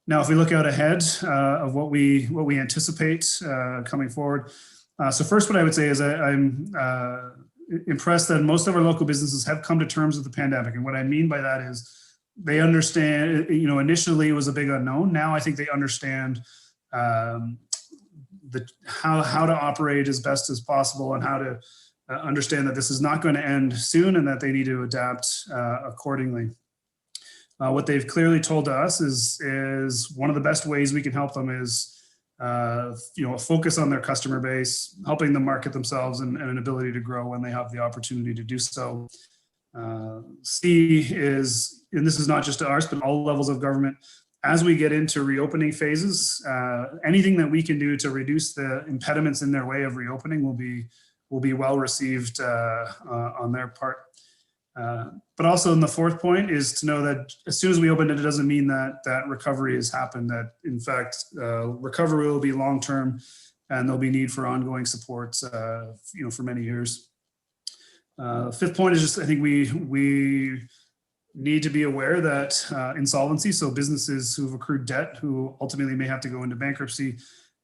Now, if we look out ahead of what we anticipate coming forward. So first, what I would say is I'm impressed that most of our local businesses have come to terms with the pandemic. And what I mean by that is they understand, initially it was a big unknown. Now I think they understand how to operate as best as possible, and how to understand that this is not going to end soon and that they need to adapt accordingly. What they've clearly told us is one of the best ways we can help them is a focus on their customer base, helping them market themselves, and an ability to grow when they have the opportunity to do so. C is, and this is not just ours, but all levels of government, as we get into reopening phases, anything that we can do to reduce the impediments in their way of reopening will will be well received on their part. But also, in the fourth point is to know that as soon as we open it, it doesn't mean that recovery has happened. That in fact, recovery will be long term, and there'll be need for ongoing support, for many years. Fifth point is just, I think we need to be aware that insolvency, so businesses who've accrued debt, who ultimately may have to go into bankruptcy,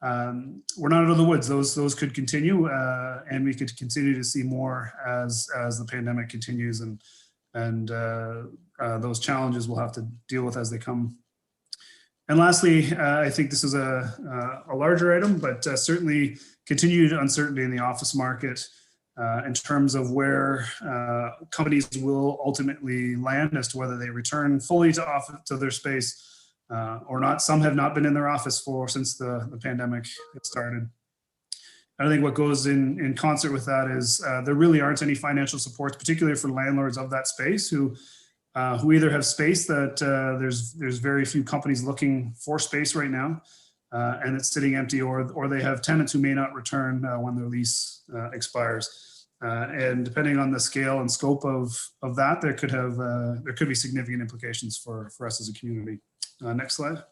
we're not out of the woods. Those could continue, and we could continue to see more as the pandemic continues, and those challenges we'll have to deal with as they come. And lastly, I think this is a larger item, but certainly continued uncertainty in the office market in terms of where companies will ultimately land as to whether they return fully to their space or not. Some have not been in their office since the pandemic started. And I think what goes in concert with that is there really aren't any financial supports, particularly for landlords of that space who either have space that there's very few companies looking for space right now, and it's sitting empty, or they have tenants who may not return when their lease expires. And depending on the scale and scope of that, there could be significant implications for us as a community. Next slide.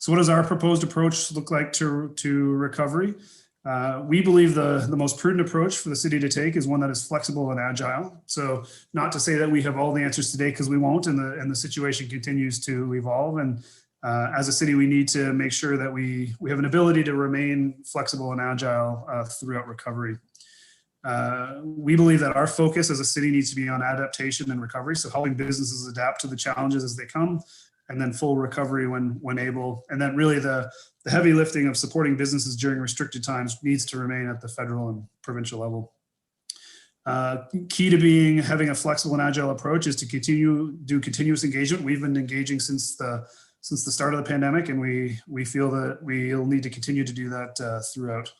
So what does our proposed approach look like to recovery? We believe the most prudent approach for the city to take is one that is flexible and agile. So not to say that we have all the answers today, because we won't, and the situation continues to evolve. And as a city, we need to make sure that we have an ability to remain flexible and agile throughout recovery. We believe that our focus as a city needs to be on adaptation and recovery, so helping businesses adapt to the challenges as they come, and then full recovery when able. And then really the heavy lifting of supporting businesses during restricted times needs to remain at the federal and provincial level. Key to having a flexible and agile approach is to do continuous engagement. We've been engaging since the start of the pandemic, and we feel that we'll need to continue to do that throughout.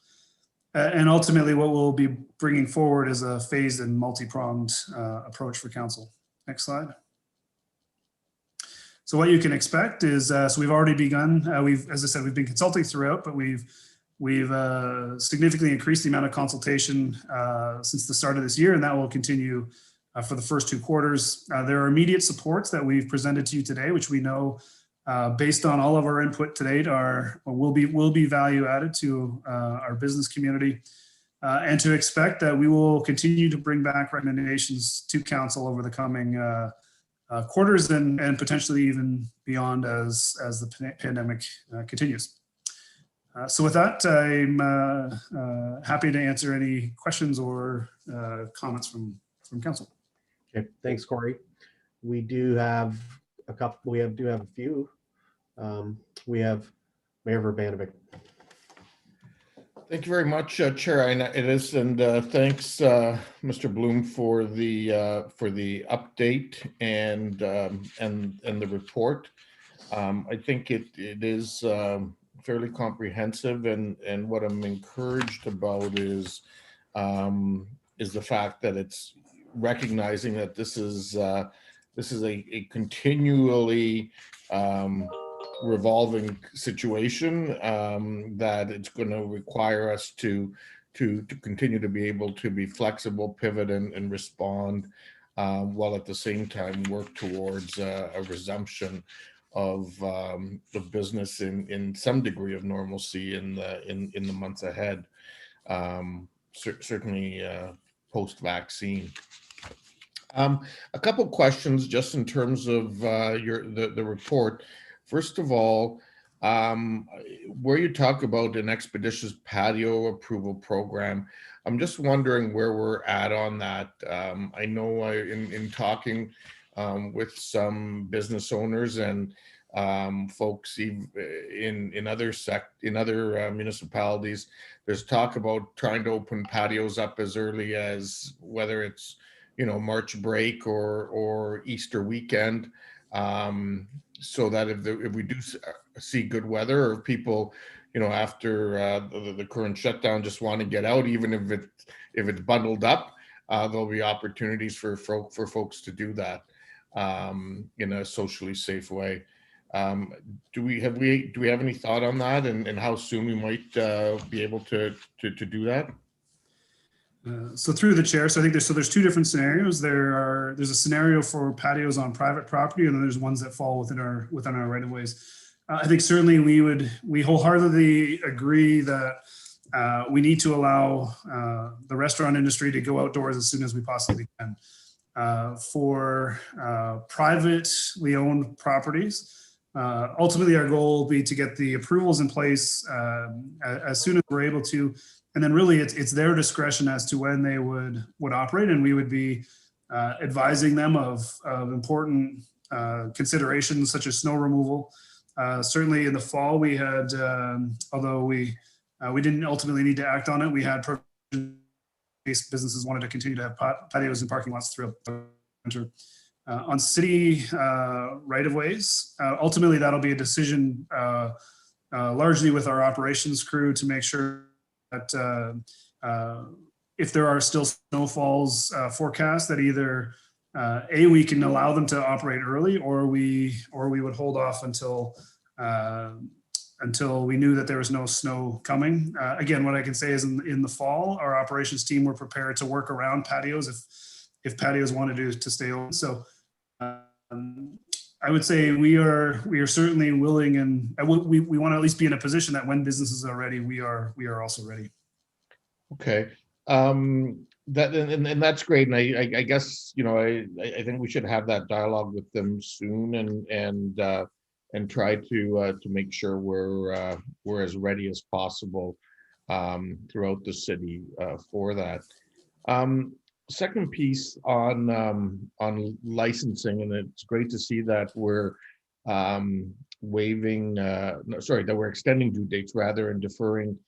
And ultimately, what we'll be bringing forward is a phased and multi-pronged approach for council. Next slide. So what you can expect is, so we've already begun, as I said, we've been consulting throughout, but we've significantly increased the amount of consultation since the start of this year, and that will continue for the first 2 quarters. There are immediate supports that we've presented to you today, which we know, based on all of our input to date, will be value added to our business community, and to expect that we will continue to bring back recommendations to council over the coming quarters and potentially even beyond as the pandemic continues. So with that, I'm happy to answer any questions or comments from council. Okay, thanks, Corey. We do have a couple. We do have a few. We have Mayor Verbanovic. Thank you very much, Chair. It is, and thanks, Mr. Bloom, for the update and the report. I think it is fairly comprehensive, and what I'm encouraged about is the fact that it's recognizing that this is a continually revolving situation, that it's going to require us to continue to be able to be flexible, pivot, and respond, while at the same time work towards a resumption of business in some degree of normalcy in the months ahead, certainly post-vaccine. A couple questions just in terms of the report. First of all, where you talk about an expeditious patio approval program, I'm just wondering where we're at on that. I know in talking with some business owners and folks in other municipalities, there's talk about trying to open patios up as early as whether it's March break or Easter weekend. So that if we do see good weather, or people, after the current shutdown just want to get out, even if it's bundled up, there'll be opportunities for folks to do that in a socially safe way. Do we have any thought on that, and how soon we might be able to do that? So through the chair, so I think there's two different scenarios. There's a scenario for patios on private property, and then there's ones that fall within our right of ways. I think certainly we wholeheartedly agree that we need to allow the restaurant industry to go outdoors as soon as we possibly can. For privately owned properties, ultimately our goal will be to get the approvals in place as soon as we're able to. And then really it's their discretion as to when they would operate, and we would be advising them of important considerations such as snow removal. Certainly in the fall we had, although we didn't ultimately need to act on it, we had businesses wanted to continue to have patios and parking lots throughout the winter. On city right of ways, ultimately that'll be a decision largely with our operations crew to make sure that if there are still snowfalls forecast, that either we can allow them to operate early, or we would hold off until we knew that there was no snow coming. Again, what I can say is in the fall, our operations team were prepared to work around patios if patios wanted to stay open. So I would say we are certainly willing, and we want to at least be in a position that when businesses are ready, we are also ready. Okay. That's great. And I guess, I think we should have that dialogue with them soon and try to make sure we're as ready as possible throughout the city for that. Second piece on licensing, and it's great to see that we're that we're extending due dates rather and deferring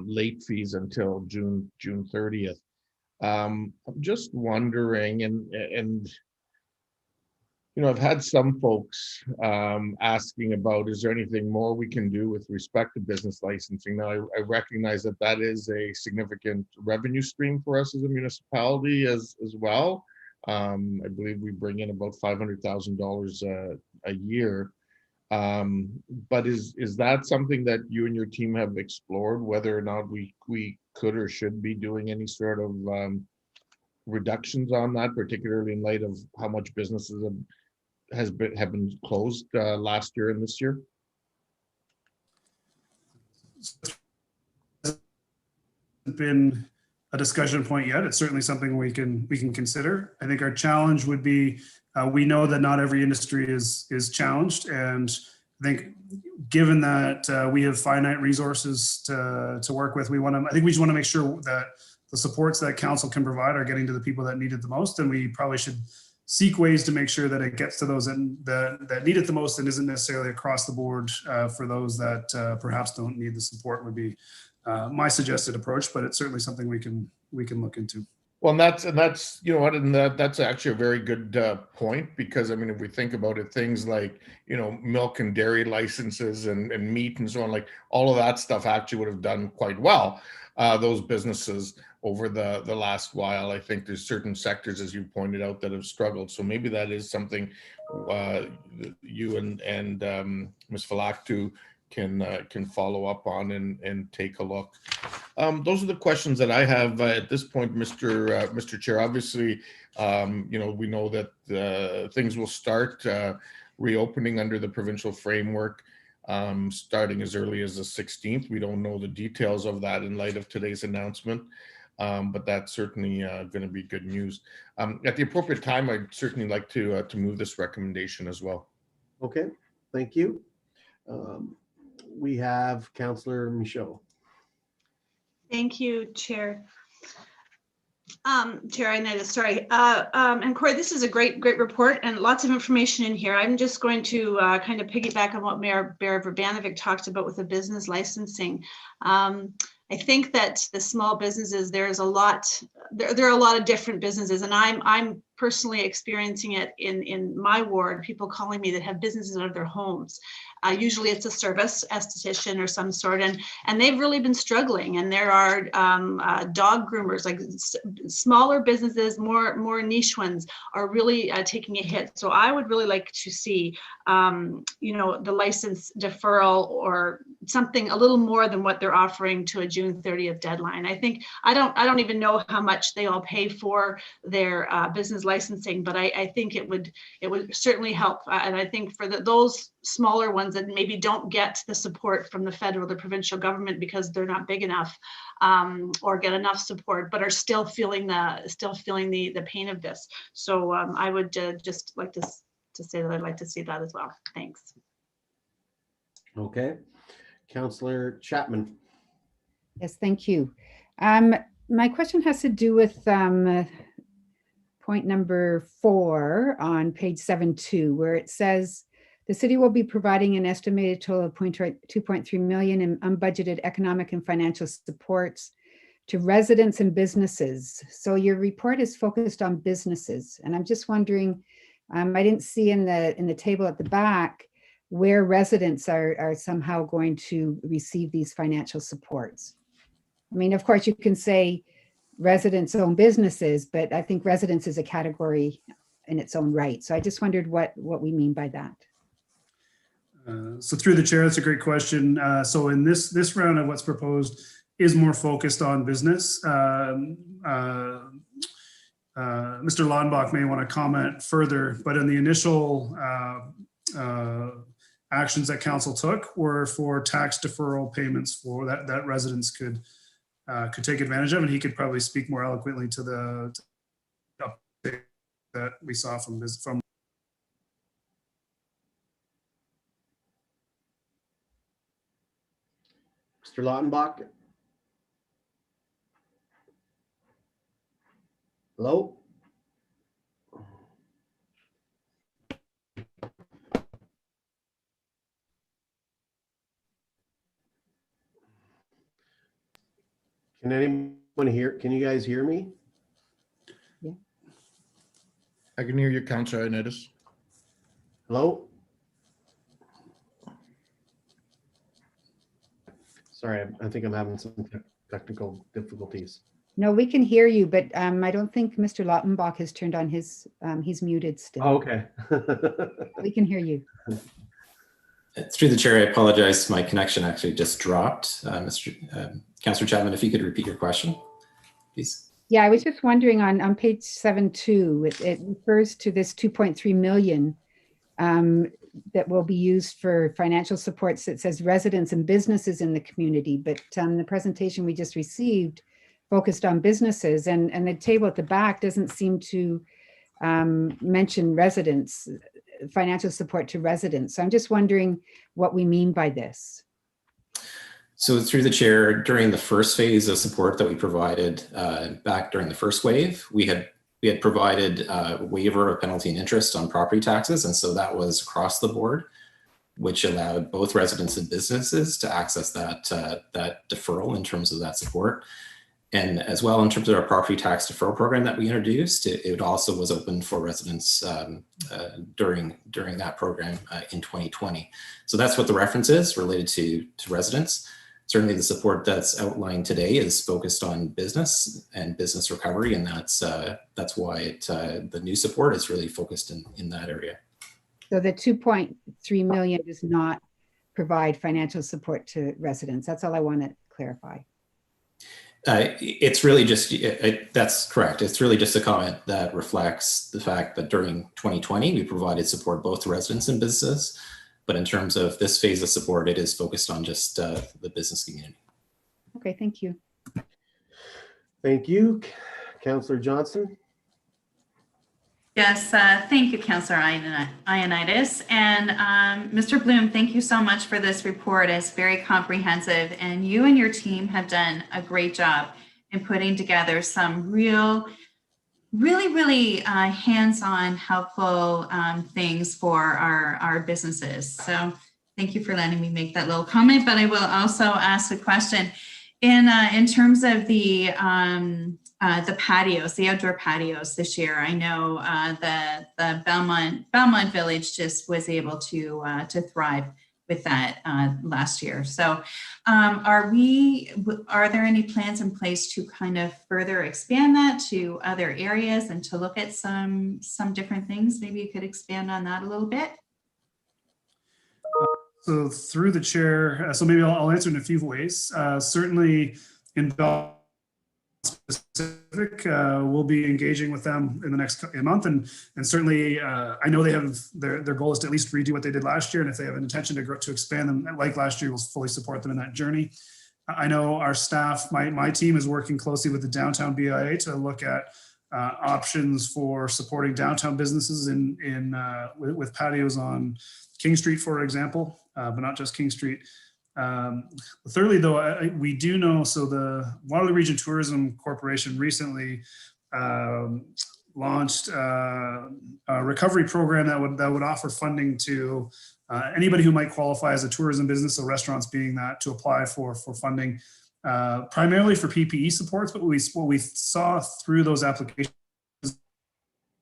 late fees until June 30th. I'm just wondering, and I've had some folks asking about, is there anything more we can do with respect to business licensing? Now, I recognize that is a significant revenue stream for us as a municipality as well. I believe we bring in about $500,000 a year. But is that something that you and your team have explored, whether or not we could or should be doing any sort of reductions on that, particularly in light of how much businesses have been closed last year and this year? Been a discussion point yet. It's certainly something we can consider. I think our challenge would be, we know that not every industry is challenged, and I think given that we have finite resources to work with, I think we just want to make sure that the supports that council can provide are getting to the people that need it the most, and we probably should seek ways to make sure that it gets to those that need it the most and isn't necessarily across the board for those that perhaps don't need the support, would be my suggested approach, but it's certainly something we can look into. Well, and that's that's actually a very good point, because I mean, if we think about it, things like milk and dairy licenses and meat and so on, like all of that stuff actually would have done quite well. Those businesses over the last while. I think there's certain sectors, as you pointed out, that have struggled. So maybe that is something you and Ms. Falaktu can follow up on and take a look. Those are the questions that I have at this point, Mr. Chair. Obviously, we know that things will start reopening under the provincial framework starting as early as the 16th. We don't know the details of that in light of today's announcement, but that's certainly going to be good news. At the appropriate time, I'd certainly like to move this recommendation as well. Okay, thank you. We have Councillor Michaud. Thank you, Chair. Chair Ioannidis, sorry. And Corey, this is a great report and lots of information in here. I'm just going to kind of piggyback on what Mayor Verbanovic talked about with the business licensing. I think that the small businesses, there are a lot of different businesses, and I'm personally experiencing it in my ward, people calling me that have businesses out of their homes. Usually it's a service esthetician or some sort, and they've really been struggling. And there are dog groomers, like smaller businesses, more niche ones are really taking a hit. So I would really like to see, the license deferral or something a little more than what they're offering to a June 30th deadline. I don't even know how much they all pay for their business licensing, but I think it would certainly help. And I think for those smaller ones that maybe don't get the support from the federal, the provincial government because they're not big enough or get enough support, but are still feeling the pain of this. So I would just like to say that I'd like to see that as well. Thanks. Okay. Councillor Chapman. Yes, thank you. My question has to do with point number 4 on page 7.2, where it says the city will be providing an estimated total of 2.3 million in unbudgeted economic and financial supports to residents and businesses. So your report is focused on businesses, and I'm just wondering, I didn't see in the table at the back where residents are somehow going to receive these financial supports. I mean, of course, you can say residents own businesses, but I think residents is a category in its own right. So I just wondered what we mean by that. So through the chair, that's a great question. So in this round of what's proposed is more focused on business. Mr. Ladenbach may want to comment further, but in the initial actions that council took were for tax deferral payments for that residents could take advantage of, and he could probably speak more eloquently to the update that we saw from Mr. Lautenbach. Hello? Can anyone hear? Can you guys hear me? Yeah. I can hear you, Councillor Ioannidis. Hello? Sorry, I think I'm having some technical difficulties. No, we can hear you, but I don't think Mr. Lautenbach has turned on his, he's muted still. Oh, okay. We can hear you. Through the chair, I apologize. My connection actually just dropped. Councillor Chapman, if you could repeat your question, please. Yeah, I was just wondering on page 7.2, it refers to this 2.3 million that will be used for financial supports. That says residents and businesses in the community, but the presentation we just received focused on businesses, and the table at the back doesn't seem to mention residents, financial support to residents. So I'm just wondering what we mean by this. So through the chair, during the first phase of support that we provided back during the first wave, we had provided a waiver of penalty and interest on property taxes. And so that was across the board, which allowed both residents and businesses to access that deferral in terms of that support. And as well, in terms of our property tax deferral program that we introduced, it also was open for residents during that program in 2020. So that's what the reference is related to residents. Certainly the support that's outlined today is focused on business and business recovery, and that's why the new support is really focused in that area. So the 2.3 million does not provide financial support to residents. That's all I want to clarify. It's really just, that's correct. It's really just a comment that reflects the fact that during 2020, we provided support both to residents and businesses. But in terms of this phase of support, it is focused on just the business community. Okay, thank you. Thank you. Councillor Johnson. Yes, thank you, Councillor Ioannidis. And Mr. Bloom, thank you so much for this report. It's very comprehensive, and you and your team have done a great job in putting together some really hands-on, helpful things for our businesses. So thank you for letting me make that little comment, but I will also ask a question. In terms of the patios, the outdoor patios this year, I know the Belmont Village just was able to thrive with that last year. So are there any plans in place to kind of further expand that to other areas and to look at some different things? Maybe you could expand on that a little bit. So through the chair, so maybe I'll answer in a few ways. Certainly in Bell specific, we'll be engaging with them in the next month, and certainly I know they have their goal is to at least redo what they did last year, and if they have an intention to expand them like last year, we'll fully support them in that journey. I know our staff, my team is working closely with the downtown BIA to look at options for supporting downtown businesses with patios on King Street, for example, but not just King Street. Thirdly, though, we do know, so the Waterloo Region Tourism Corporation recently launched a recovery program that would offer funding to anybody who might qualify as a tourism business, so restaurants being that, to apply for funding, primarily for PPE supports. But what we saw through those applications,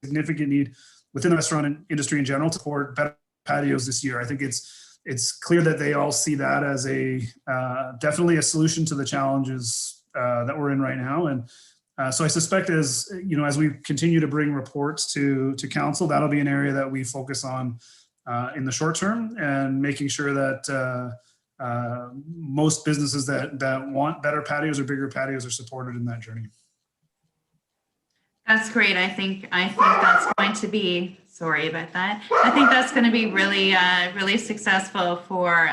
significant need within the restaurant industry in general to support better patios this year. I think it's clear that they all see that as definitely a solution to the challenges that we're in right now. And so I suspect as we continue to bring reports to council, that'll be an area that we focus on in the short term, and making sure that most businesses that want better patios or bigger patios are supported in that journey. That's great. I think that's going to be, sorry about that. I think that's going to be really, really successful for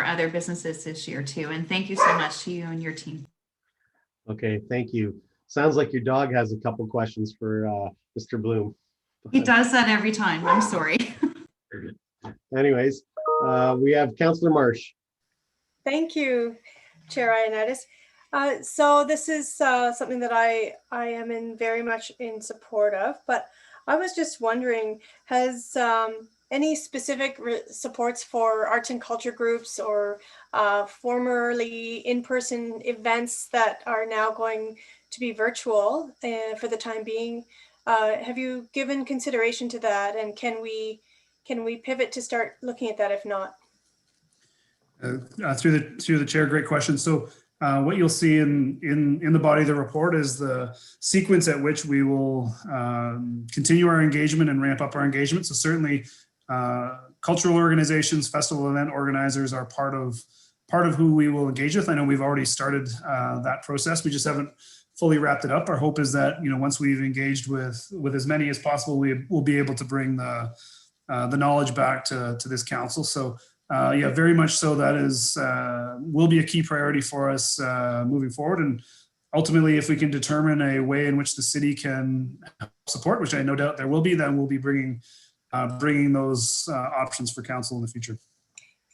other businesses this year too. And thank you so much to you and your team. Okay, thank you. Sounds like your dog has a couple questions for Mr. Bloom. He does that every time. I'm sorry. Anyways, we have Councillor Marsh. Thank you, Chair Ioannidis. So this is something that I am very much in support of, but I was just wondering, has any specific supports for arts and culture groups or formerly in-person events that are now going to be virtual for the time being, have you given consideration to that, and can we pivot to start looking at that if not? Through the chair, great question. So what you'll see in the body of the report is the sequence at which we will continue our engagement and ramp up our engagement. So certainly cultural organizations, festival event organizers are part of who we will engage with. I know we've already started that process. We just haven't fully wrapped it up. Our hope is that once we've engaged with as many as possible, we will be able to bring the knowledge back to this council. So yeah, very much so. That will be a key priority for us moving forward. And ultimately, if we can determine a way in which the city can support, which I no doubt there will be, then we'll be bringing those options for council in the future.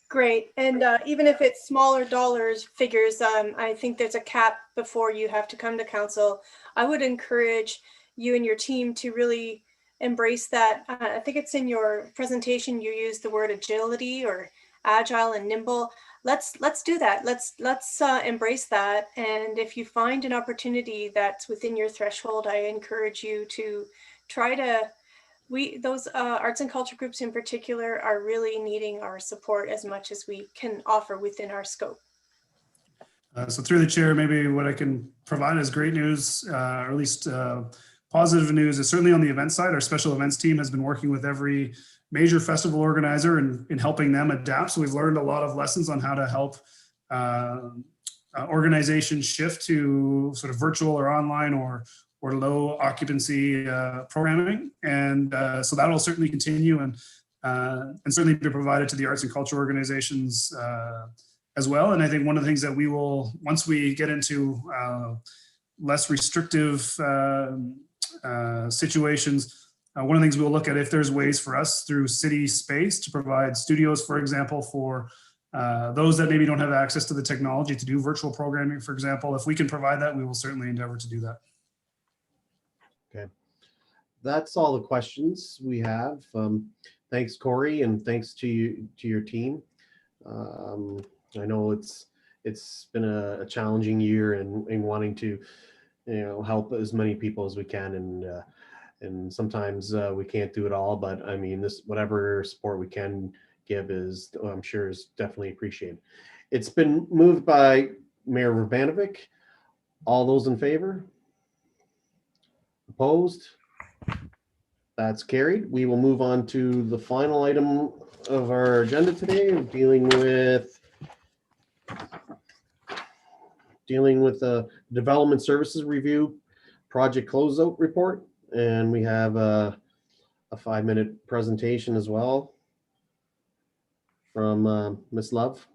Great. And even if it's smaller figures, I think there's a cap before you have to come to council. I would encourage you and your team to really embrace that. I think it's in your presentation, you use the word agility or agile and nimble. Let's do that. Let's embrace that. And if you find an opportunity that's within your threshold, I encourage you to try to. Those arts and culture groups in particular are really needing our support as much as we can offer within our scope. So through the chair, maybe what I can provide is great news, or at least positive news, is certainly on the event side. Our special events team has been working with every major festival organizer in helping them adapt. So we've learned a lot of lessons on how to help organizations shift to sort of virtual or online or low occupancy programming. And so that will certainly continue and certainly be provided to the arts and culture organizations as well. And I think one of the things that we will, once we get into less restrictive situations, one of the things we'll look at if there's ways for us through city space to provide studios, for example, for those that maybe don't have access to the technology to do virtual programming, for example. If we can provide that, we will certainly endeavor to do that. Okay, that's all the questions we have. Thanks, Corey, and thanks to your team. I know it's been a challenging year in wanting to help as many people as we can, and sometimes we can't do it all, but I mean, whatever support we can give is, I'm sure, is definitely appreciated. It's been moved by Mayor Verbanovic. All those in favor? Opposed? That's carried. We will move on to the final item of our agenda today, dealing with the Development Services Review Project Closeout Report. And we have a 5-minute presentation as well from Ms. Love.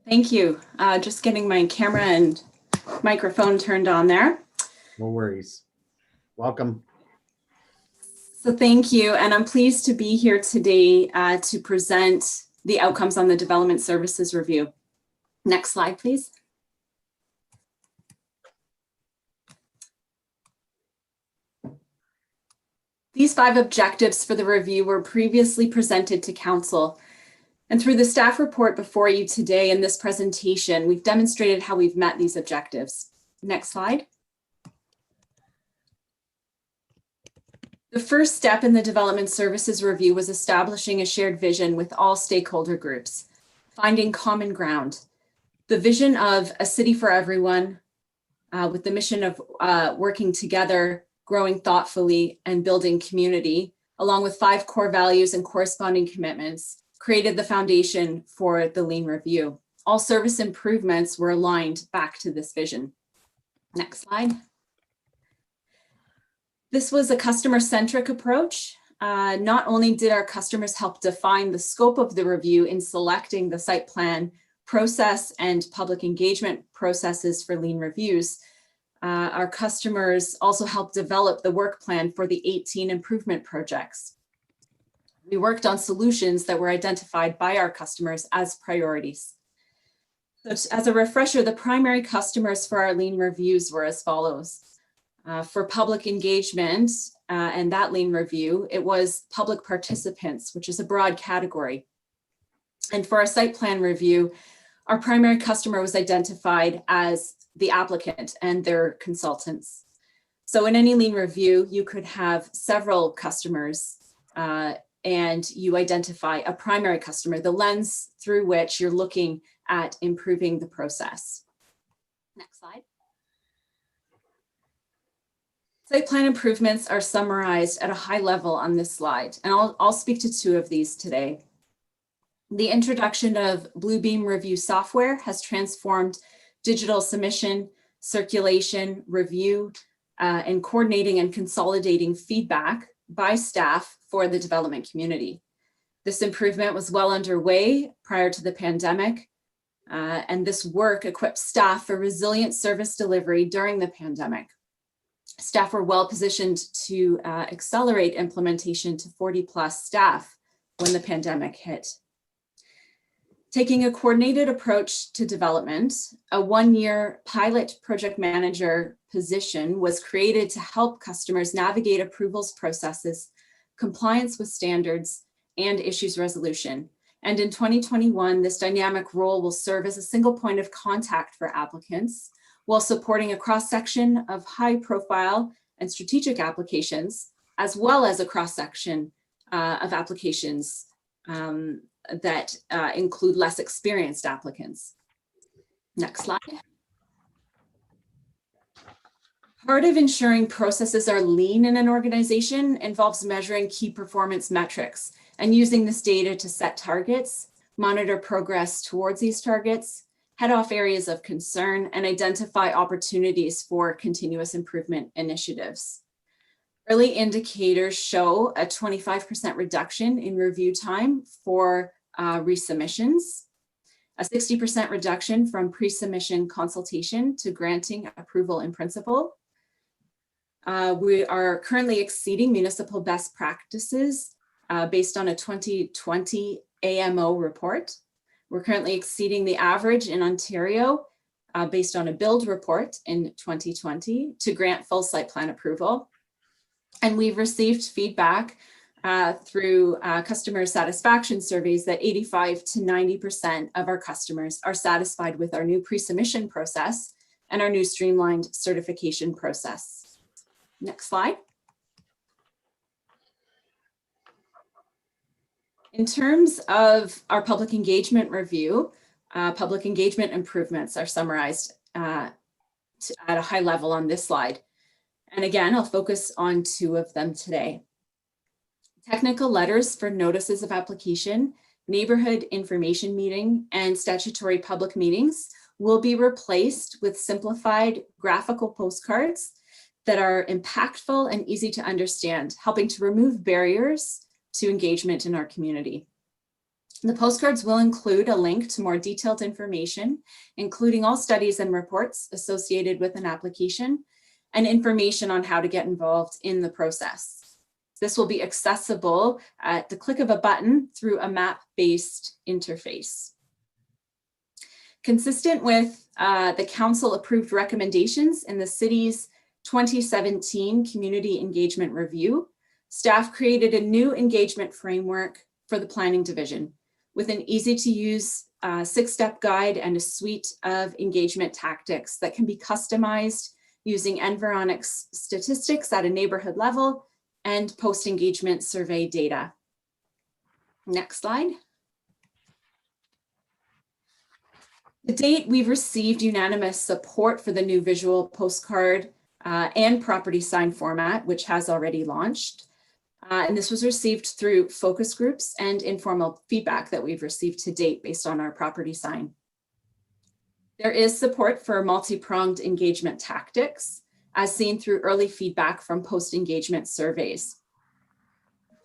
Thank you. Just getting my camera and microphone turned on there. No worries. Welcome. So thank you. And I'm pleased to be here today to present the outcomes on the Development Services Review. Next slide, please. These 5 objectives for the review were previously presented to Council. And through the staff report before you today in this presentation, we've demonstrated how we've met these objectives. Next slide. The first step in the Development Services Review was establishing a shared vision with all stakeholder groups, finding common ground. The vision of a city for everyone, with the mission of working together, growing thoughtfully, and building community, along with 5 core values and corresponding commitments, created the foundation for the Lean Review. All service improvements were aligned back to this vision. Next slide. This was a customer-centric approach. Not only did our customers help define the scope of the review in selecting the site plan process and public engagement processes for Lean reviews, our customers also helped develop the work plan for the 18 improvement projects. We worked on solutions that were identified by our customers as priorities. So as a refresher, the primary customers for our Lean reviews were as follows. For public engagement and that Lean review, it was public participants, which is a broad category. And for our site plan review, our primary customer was identified as the applicant and their consultants. So in any Lean review, you could have several customers and you identify a primary customer, the lens through which you're looking at improving the process. Next slide. Site plan improvements are summarized at a high level on this slide, and I'll speak to 2 of these today. The introduction of Bluebeam review software has transformed digital submission, circulation, review, and coordinating and consolidating feedback by staff for the development community. This improvement was well underway prior to the pandemic, and this work equipped staff for resilient service delivery during the pandemic. Staff were well positioned to accelerate implementation to 40+ staff when the pandemic hit. Taking a coordinated approach to development, a 1-year pilot project manager position was created to help customers navigate approvals processes, compliance with standards, and issues resolution. And in 2021, this dynamic role will serve as a single point of contact for applicants while supporting a cross-section of high-profile and strategic applications, as well as a cross-section of applications that include less experienced applicants. Next slide. Part of ensuring processes are lean in an organization involves measuring key performance metrics and using this data to set targets, monitor progress towards these targets, head off areas of concern, and identify opportunities for continuous improvement initiatives. Early indicators show a 25% reduction in review time for resubmissions, a 60% reduction from pre-submission consultation to granting approval in principle. We are currently exceeding municipal best practices based on a 2020 AMO report. We're currently exceeding the average in Ontario based on a build report in 2020 to grant full site plan approval. And we've received feedback through customer satisfaction surveys that 85 to 90% of our customers are satisfied with our new pre-submission process and our new streamlined certification process. Next slide. In terms of our public engagement review, public engagement improvements are summarized at a high level on this slide. And again, I'll focus on 2 of them today. Technical letters for notices of application, neighborhood information meeting, and statutory public meetings will be replaced with simplified graphical postcards that are impactful and easy to understand, helping to remove barriers to engagement in our community. The postcards will include a link to more detailed information, including all studies and reports associated with an application and information on how to get involved in the process. This will be accessible at the click of a button through a map-based interface. Consistent with the council approved recommendations in the city's 2017 Community Engagement Review, staff created a new engagement framework for the planning division with an easy to use 6-step guide and a suite of engagement tactics that can be customized using Environics statistics at a neighborhood level and post-engagement survey data. Next slide. To date, we've received unanimous support for the new visual postcard and property sign format, which has already launched. And this was received through focus groups and informal feedback that we've received to date based on our property sign. There is support for multi-pronged engagement tactics, as seen through early feedback from post-engagement surveys.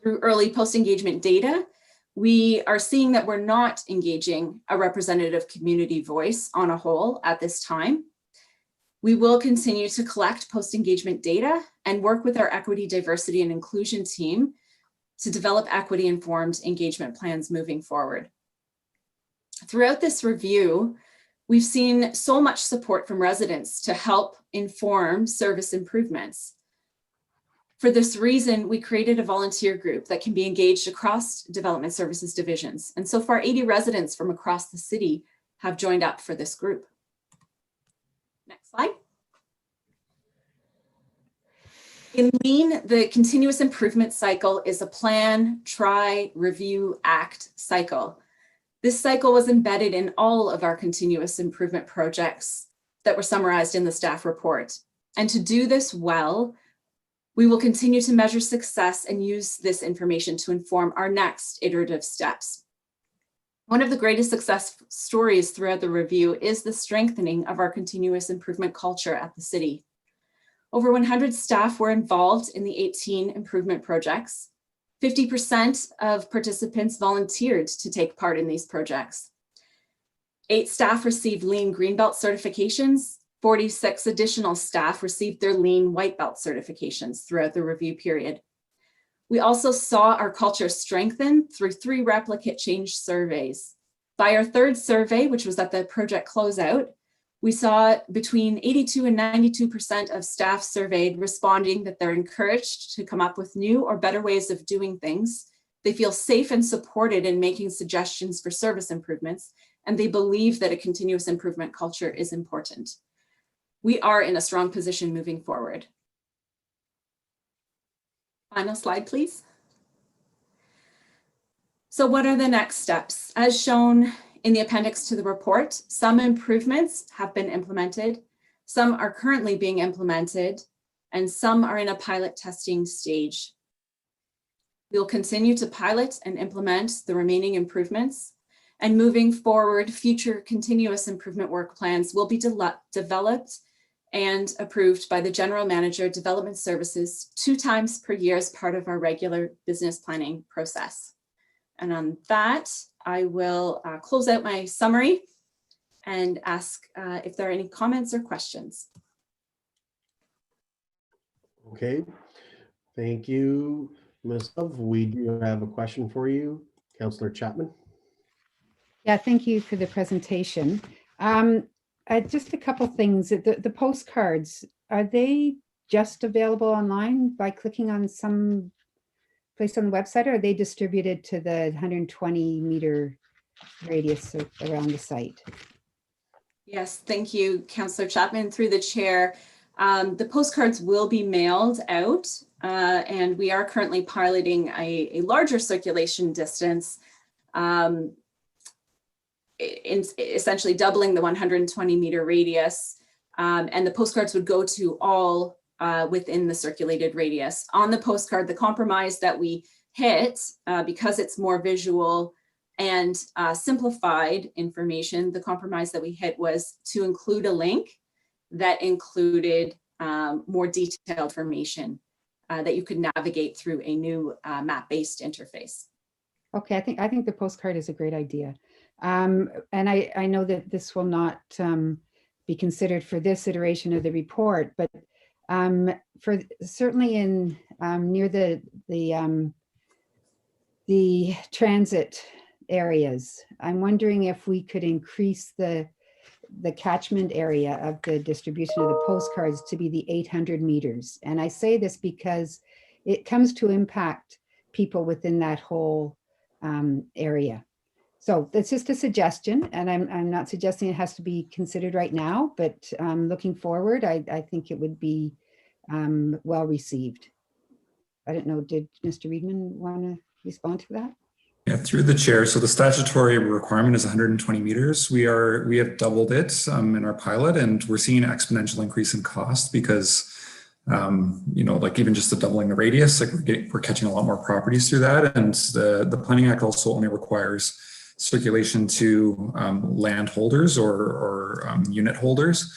Through early post-engagement data, we are seeing that we're not engaging a representative community voice on a whole at this time. We will continue to collect post-engagement data and work with our equity, diversity, and inclusion team to develop equity-informed engagement plans moving forward. Throughout this review, we've seen so much support from residents to help inform service improvements. For this reason, we created a volunteer group that can be engaged across development services divisions. And so far, 80 residents from across the city have joined up for this group. Next slide. In Lean, the continuous improvement cycle is a plan, try, review, act cycle. This cycle was embedded in all of our continuous improvement projects that were summarized in the staff report. And to do this well, we will continue to measure success and use this information to inform our next iterative steps. One of the greatest success stories throughout the review is the strengthening of our continuous improvement culture at the city. Over 100 staff were involved in the 18 improvement projects. 50% of participants volunteered to take part in these projects. 8 staff received Lean Greenbelt certifications. 46 additional staff received their Lean White Belt certifications throughout the review period. We also saw our culture strengthen through 3 replicate change surveys. By our 3rd survey, which was at the project closeout, we saw between 82 and 92% of staff surveyed responding that they're encouraged to come up with new or better ways of doing things. They feel safe and supported in making suggestions for service improvements, and they believe that a continuous improvement culture is important. We are in a strong position moving forward. Final slide, please. So what are the next steps? As shown in the appendix to the report, some improvements have been implemented, some are currently being implemented, and some are in a pilot testing stage. We'll continue to pilot and implement the remaining improvements, and moving forward, future continuous improvement work plans will be developed and approved by the General Manager, Development Services 2 times per year as part of our regular business planning process. And on that, I will close out my summary and ask if there are any comments or questions. Okay, thank you, Ms. Love. We do have a question for you, Councillor Chapman. Yeah, thank you for the presentation. Just a couple things. The postcards, are they just available online by clicking on some placed on the website, or are they distributed to the 120 meter radius around the site? Yes, thank you, Councillor Chapman. Through the chair, the postcards will be mailed out, and we are currently piloting a larger circulation distance, essentially doubling the 120 meter radius, and the postcards would go to all within the circulated radius. On the postcard, the compromise that we hit, because it's more visual and simplified information, the compromise that we hit was to include a link that included more detailed information that you could navigate through a new map-based interface. Okay, I think the postcard is a great idea. And I know that this will not be considered for this iteration of the report, but for certainly in near the transit areas, I'm wondering if we could increase the catchment area of the distribution of the postcards to be the 800 meters. And I say this because it comes to impact people within that whole area. So that's just a suggestion, and I'm not suggesting it has to be considered right now, but looking forward, I think it would be well received. I don't know, did Mr. Reedman want to respond to that? Yeah, through the chair. So the statutory requirement is 120 meters. We have doubled it in our pilot, and we're seeing an exponential increase in cost because like even just the doubling the radius, like we're catching a lot more properties through that. And the Planning Act also only requires circulation to land holders or unit holders.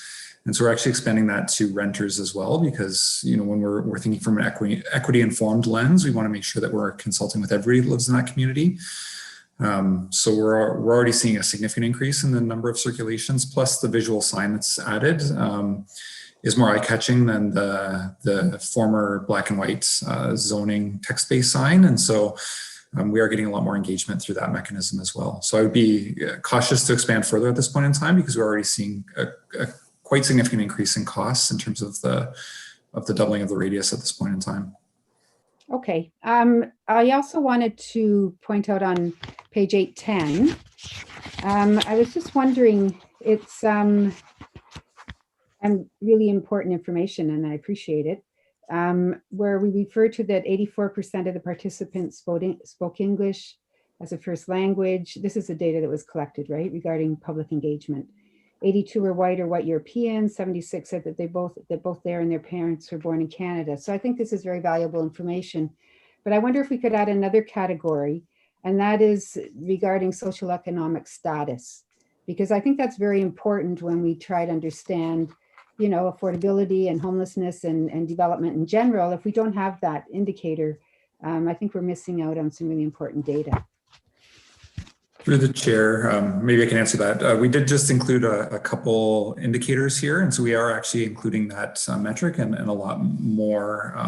And so we're actually expanding that to renters as well, because when we're thinking from an equity informed lens, we want to make sure that we're consulting with everybody who lives in that community. So we're already seeing a significant increase in the number of circulations, plus the visual sign that's added is more eye-catching than the former black and white zoning text-based sign. And so we are getting a lot more engagement through that mechanism as well. So I would be cautious to expand further at this point in time, because we're already seeing a quite significant increase in costs in terms of the doubling of the radius at this point in time. Okay. I also wanted to point out on page 810, I was just wondering, it's really important information, and I appreciate it, where we refer to that 84% of the participants spoke English as a first language. This is the data that was collected, right, regarding public engagement. 82 were white or white Europeans. 76 said that both they and their parents were born in Canada. So I think this is very valuable information. But I wonder if we could add another category, and that is regarding social economic status, because I think that's very important when we try to understand, affordability and homelessness and development in general. If we don't have that indicator, I think we're missing out on some really important data. Through the chair, maybe I can answer that. We did just include a couple indicators here, and so we are actually including that metric and a lot more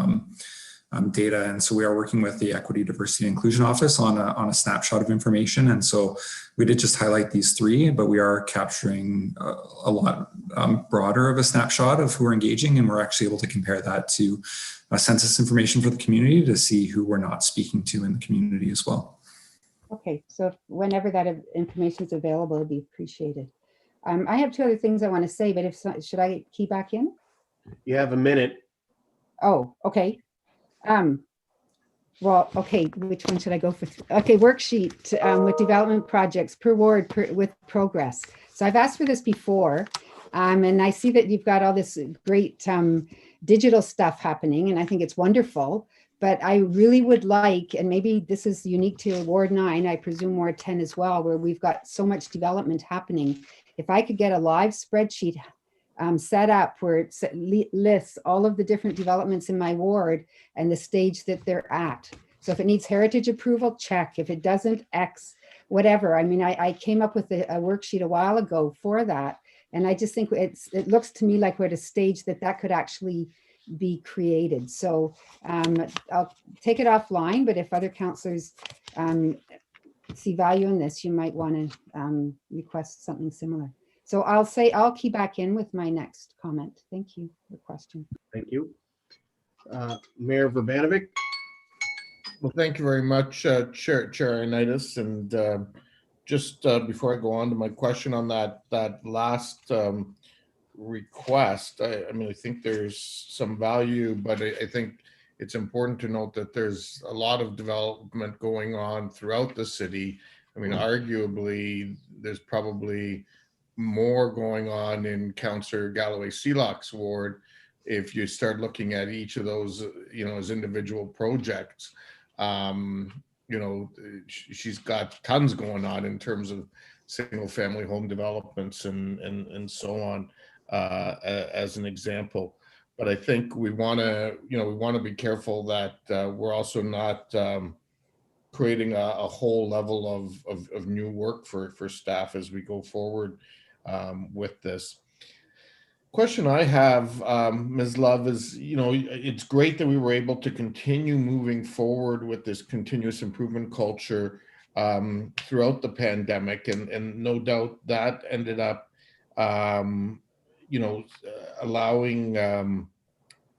data. And so we are working with the Equity, Diversity, and Inclusion Office on a snapshot of information. And so we did just highlight these three, but we are capturing a lot broader of a snapshot of who are engaging, and we're actually able to compare that to census information for the community to see who we're not speaking to in the community as well. Okay, so whenever that information is available, it'd be appreciated. I have two other things I want to say, but should I key back in? You have a minute. Oh, okay. Well, okay, which one should I go for? Okay, worksheet with development projects per ward with progress. So I've asked for this before, and I see that you've got all this great digital stuff happening, and I think it's wonderful. But I really would like, and maybe this is unique to Ward 9, I presume Ward 10 as well, where we've got so much development happening. If I could get a live spreadsheet set up where it lists all of the different developments in my ward and the stage that they're at. So if it needs heritage approval, check. If it doesn't, X, whatever. I mean, I came up with a worksheet a while ago for that. And I just think it looks to me like we're at a stage that could actually be created. So I'll take it offline, but if other councillors see value in this, you might want to request something similar. So I'll key back in with my next comment. Thank you for the question. Thank you. Mayor Verbanovic. Well, thank you very much, Chair Ioannidis. And just before I go on to my question on that last request, I mean, I think there's some value, but I think it's important to note that there's a lot of development going on throughout the city. I mean, arguably, there's probably more going on in Councillor Galloway Seelock's ward if you start looking at each of those, you know, as individual projects. You know, she's got tons going on in terms of single family home developments and so on, as an example. But I think we want to, you know, we want to be careful that we're also not creating a whole level of new work for staff as we go forward with this. Question I have, Ms. Love, is, you know, it's great that we were able to continue moving forward with this continuous improvement culture throughout the pandemic, and no doubt that ended up, you know, allowing,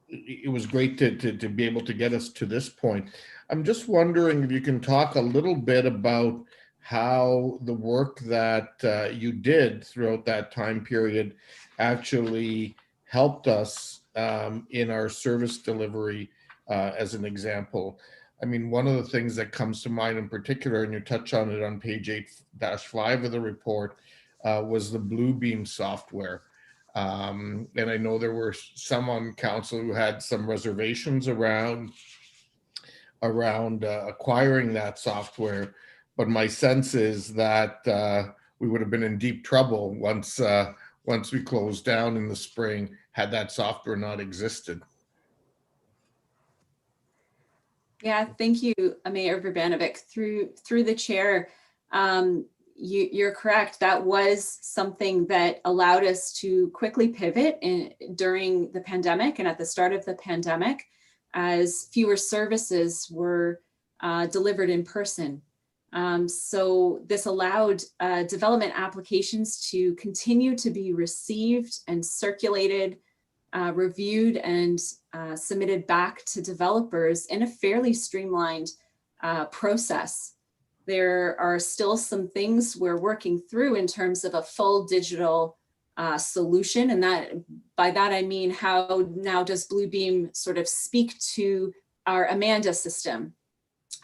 it was great to be able to get us to this point. I'm just wondering if you can talk a little bit about how the work that you did throughout that time period actually helped us in our service delivery, as an example. I mean, one of the things that comes to mind in particular, and you touch on it on page 8-5 of the report, was the Bluebeam software. And I know there were some on council who had some reservations around acquiring that software, but my sense is that we would have been in deep trouble once we closed down in the spring had that software not existed. Yeah, thank you, Mayor Verbanovic. Through the chair, you're correct. That was something that allowed us to quickly pivot during the pandemic and at the start of the pandemic, as fewer services were delivered in person. So this allowed development applications to continue to be received and circulated, reviewed, and submitted back to developers in a fairly streamlined process. There are still some things we're working through in terms of a full digital solution. And by that, I mean, how now does Bluebeam sort of speak to our Amanda system?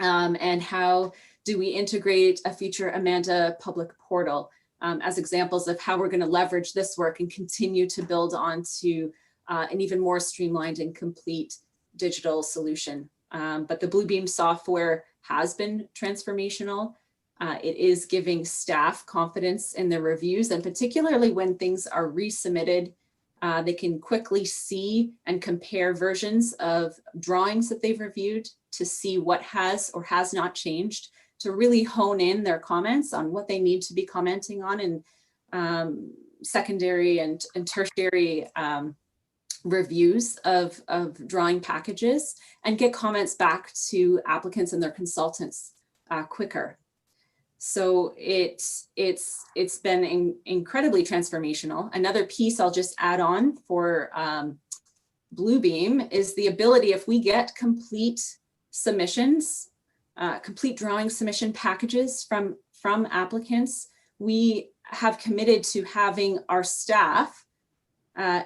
And how do we integrate a future Amanda public portal as examples of how we're going to leverage this work and continue to build onto an even more streamlined and complete digital solution. But the Bluebeam software has been transformational. It is giving staff confidence in their reviews, and particularly when things are resubmitted, they can quickly see and compare versions of drawings that they've reviewed to see what has or has not changed, to really hone in their comments on what they need to be commenting on in secondary and tertiary reviews of drawing packages, and get comments back to applicants and their consultants quicker. So it's been incredibly transformational. Another piece I'll just add on for Bluebeam is the ability, if we get complete submissions, complete drawing submission packages from applicants, we have committed to having our staff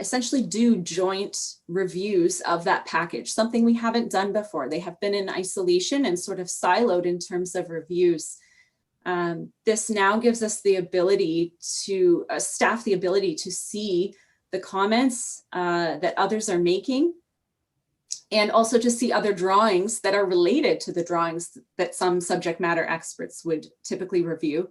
essentially do joint reviews of that package, something we haven't done before. They have been in isolation and sort of siloed in terms of reviews. This now gives us the ability to staff the ability to see the comments that others are making, and also to see other drawings that are related to the drawings that some subject matter experts would typically review,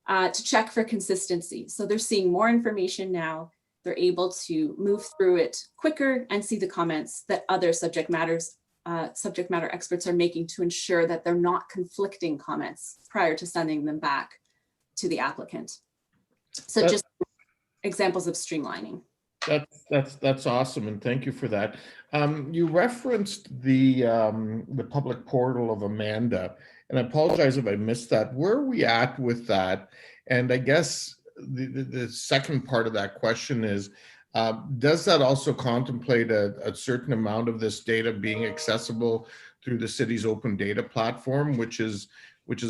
to check for consistency. So they're seeing more information now. They're able to move through it quicker and see the comments that other subject matter experts are making to ensure that they're not conflicting comments prior to sending them back to the applicant. So just examples of streamlining. That's awesome, and thank you for that. You referenced the public portal of Amanda, and I apologize if I missed that. Where are we at with that? And I guess the second part of that question is, does that also contemplate a certain amount of this data being accessible through the city's open data platform, which is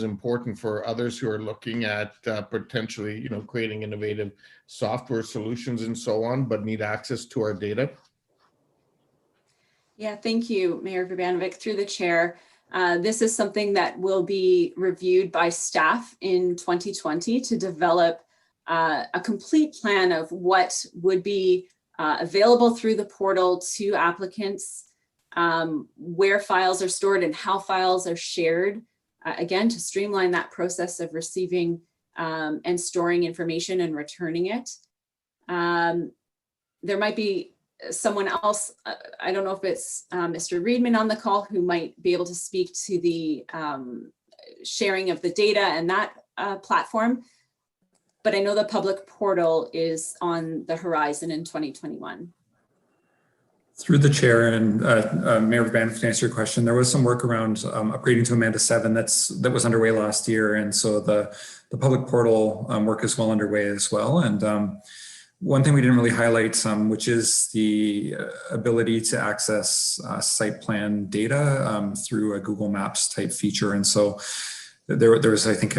important for others who are looking at potentially, you know, creating innovative software solutions and so on, but need access to our data. Yeah, thank you, Mayor Verbanovic, through the chair. This is something that will be reviewed by staff in 2020 to develop a complete plan of what would be available through the portal to applicants, where files are stored and how files are shared, again, to streamline that process of receiving and storing information and returning it. There might be someone else, I don't know if it's Mr. Reedman on the call, who might be able to speak to the sharing of the data and that platform. But I know the public portal is on the horizon in 2021. Through the chair and Mayor Verbanovic, to answer your question, there was some work around upgrading to Amanda 7 that was underway last year. And so the public portal work is well underway as well. And one thing we didn't really highlight, which is the ability to access site plan data through a Google Maps type feature. And so there was, I think,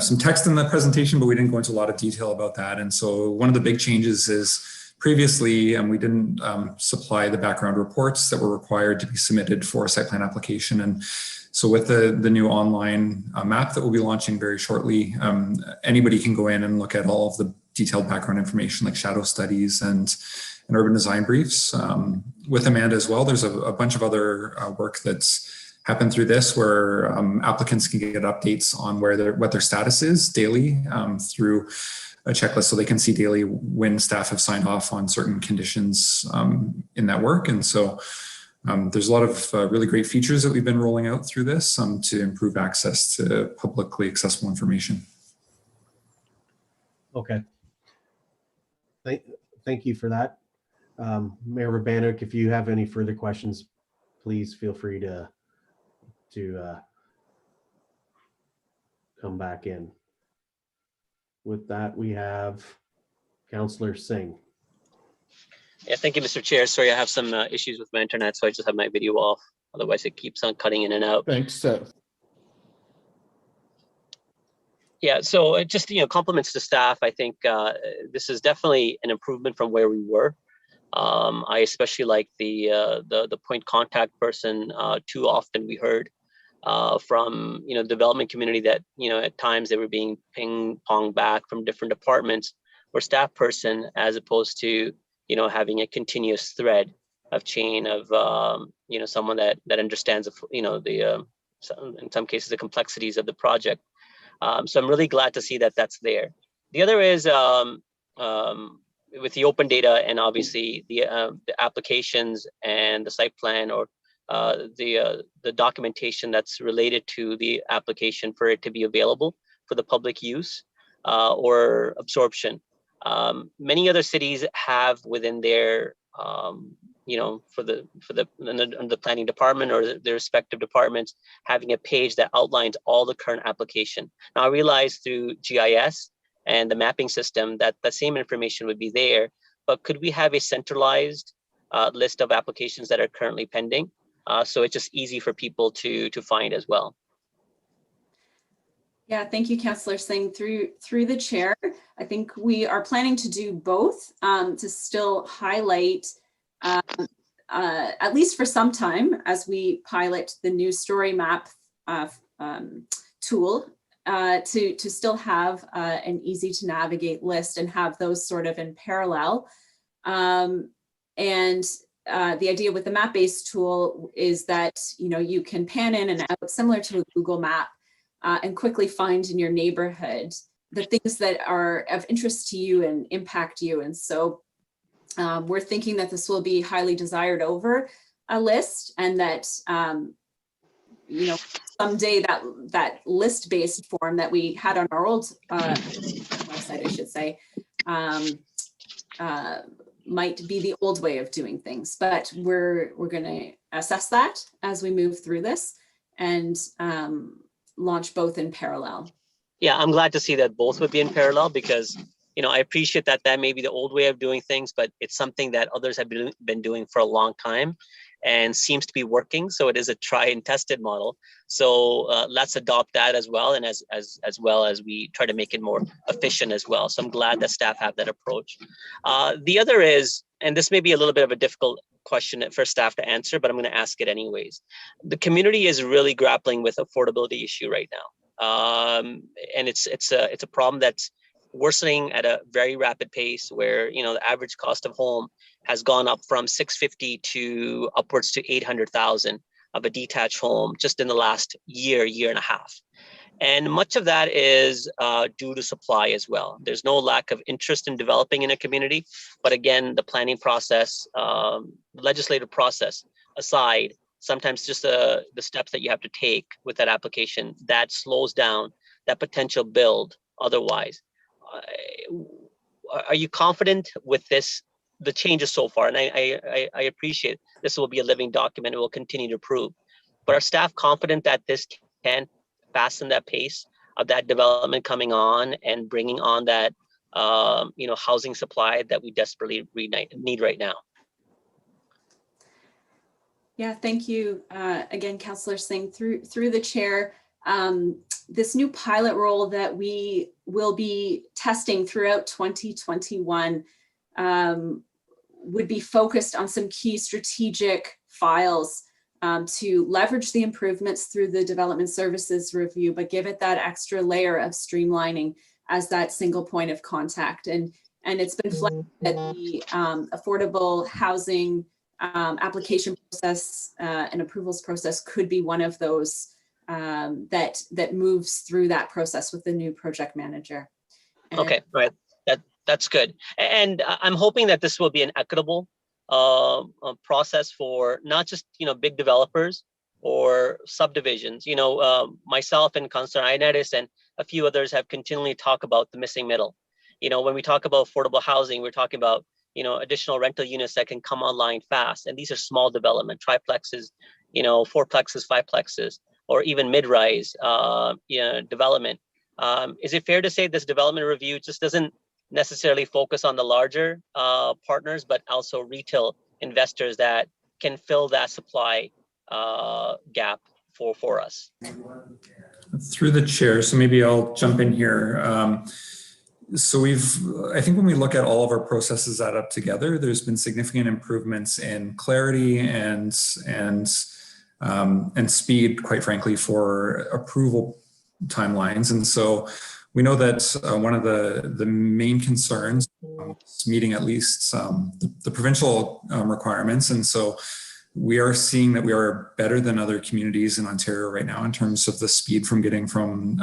some text in the presentation, but we didn't go into a lot of detail about that. And so one of the big changes is previously, we didn't supply the background reports that were required to be submitted for a site plan application. And so with the new online map that we'll be launching very shortly, anybody can go in and look at all of the detailed background information like shadow studies and urban design briefs. With Amanda as well, there's a bunch of other work that's happened through this where applicants can get updates on what their status is daily through a checklist, so they can see daily when staff have signed off on certain conditions in that work. And so there's a lot of really great features that we've been rolling out through this to improve access to publicly accessible information. Okay. Thank you for that. Mayor Verbanovic, if you have any further questions, please feel free to come back in. With that, we have Councillor Singh. Yeah, thank you, Mr. Chair. Sorry, I have some issues with my internet, so I just have my video off. Otherwise, it keeps on cutting in and out. Thanks. Yeah, so just, compliments to staff. I think this is definitely an improvement from where we were. I especially like the point contact person. Too often we heard from development community that at times they were being ping pong back from different departments or staff person, as opposed to having a continuous thread of chain of someone that understands in some cases the complexities of the project. So I'm really glad to see that that's there. The other is with the open data and obviously the applications and the site plan or the documentation that's related to the application for it to be available for the public use or absorption. Many other cities have within their for the planning department or their respective departments having a page that outlines all the current application. Now I realize through GIS and the mapping system that the same information would be there, but could we have a centralized list of applications that are currently pending? So it's just easy for people to find as well. Yeah, thank you, Councillor Singh. Through the chair, I think we are planning to do both to still highlight, at least for some time, as we pilot the new story map tool, to still have an easy to navigate list and have those sort of in parallel. And the idea with the map-based tool is that you can pan in and out similar to a Google map and quickly find in your neighborhood the things that are of interest to you and impact you. And so we're thinking that this will be highly desired over a list, and that someday that list-based form that we had on our old website, I should say, might be the old way of doing things. But we're going to assess that as we move through this and launch both in parallel. Yeah, I'm glad to see that both would be in parallel, because I appreciate that may be the old way of doing things, but it's something that others have been doing for a long time. and seems to be working. So it is a try and tested model. So let's adopt that as well, and as well as we try to make it more efficient as well. So I'm glad that staff have that approach. The other is, and this may be a little bit of a difficult question for staff to answer, but I'm going to ask it anyways. The community is really grappling with affordability issue right now, and it's a problem that's worsening at a very rapid pace, where the average cost of home has gone up from 650 to upwards to 800,000 of a detached home just in the last year and a half. And much of that is due to supply as well. There's no lack of interest in developing in a community, but again, the planning process, legislative process aside, sometimes just the steps that you have to take with that application, that slows down that potential build otherwise. Are you confident with the changes so far? And I appreciate this will be a living document. It will continue to improve. But are staff confident that this can fasten that pace of that development coming on and bringing on that housing supply that we desperately need right now? Yeah, thank you again, Councillor Singh. Through the chair, this new pilot role that we will be testing throughout 2021 would be focused on some key strategic files to leverage the improvements through the development services review, but give it that extra layer of streamlining as that single point of contact. And it's been flagged that the affordable housing application process and approvals process could be one of those that moves through that process with the new project manager. Okay, right. That's good. And I'm hoping that this will be an equitable process for not just big developers or subdivisions. Myself and Councillor Ioannidis and a few others have continually talked about the missing middle. When we talk about affordable housing, we're talking about additional rental units that can come online fast. And these are small development, triplexes, fourplexes, fiveplexes, or even mid-rise development. Is it fair to say this development review just doesn't necessarily focus on the larger partners, but also retail investors that can fill that supply gap for us? Through the chair, so maybe I'll jump in here. So I think when we look at all of our processes add up together, there's been significant improvements in clarity and speed, quite frankly, for approval timelines. And so we know that one of the main concerns is meeting at least the provincial requirements. And so we are seeing that we are better than other communities in Ontario right now in terms of the speed from getting from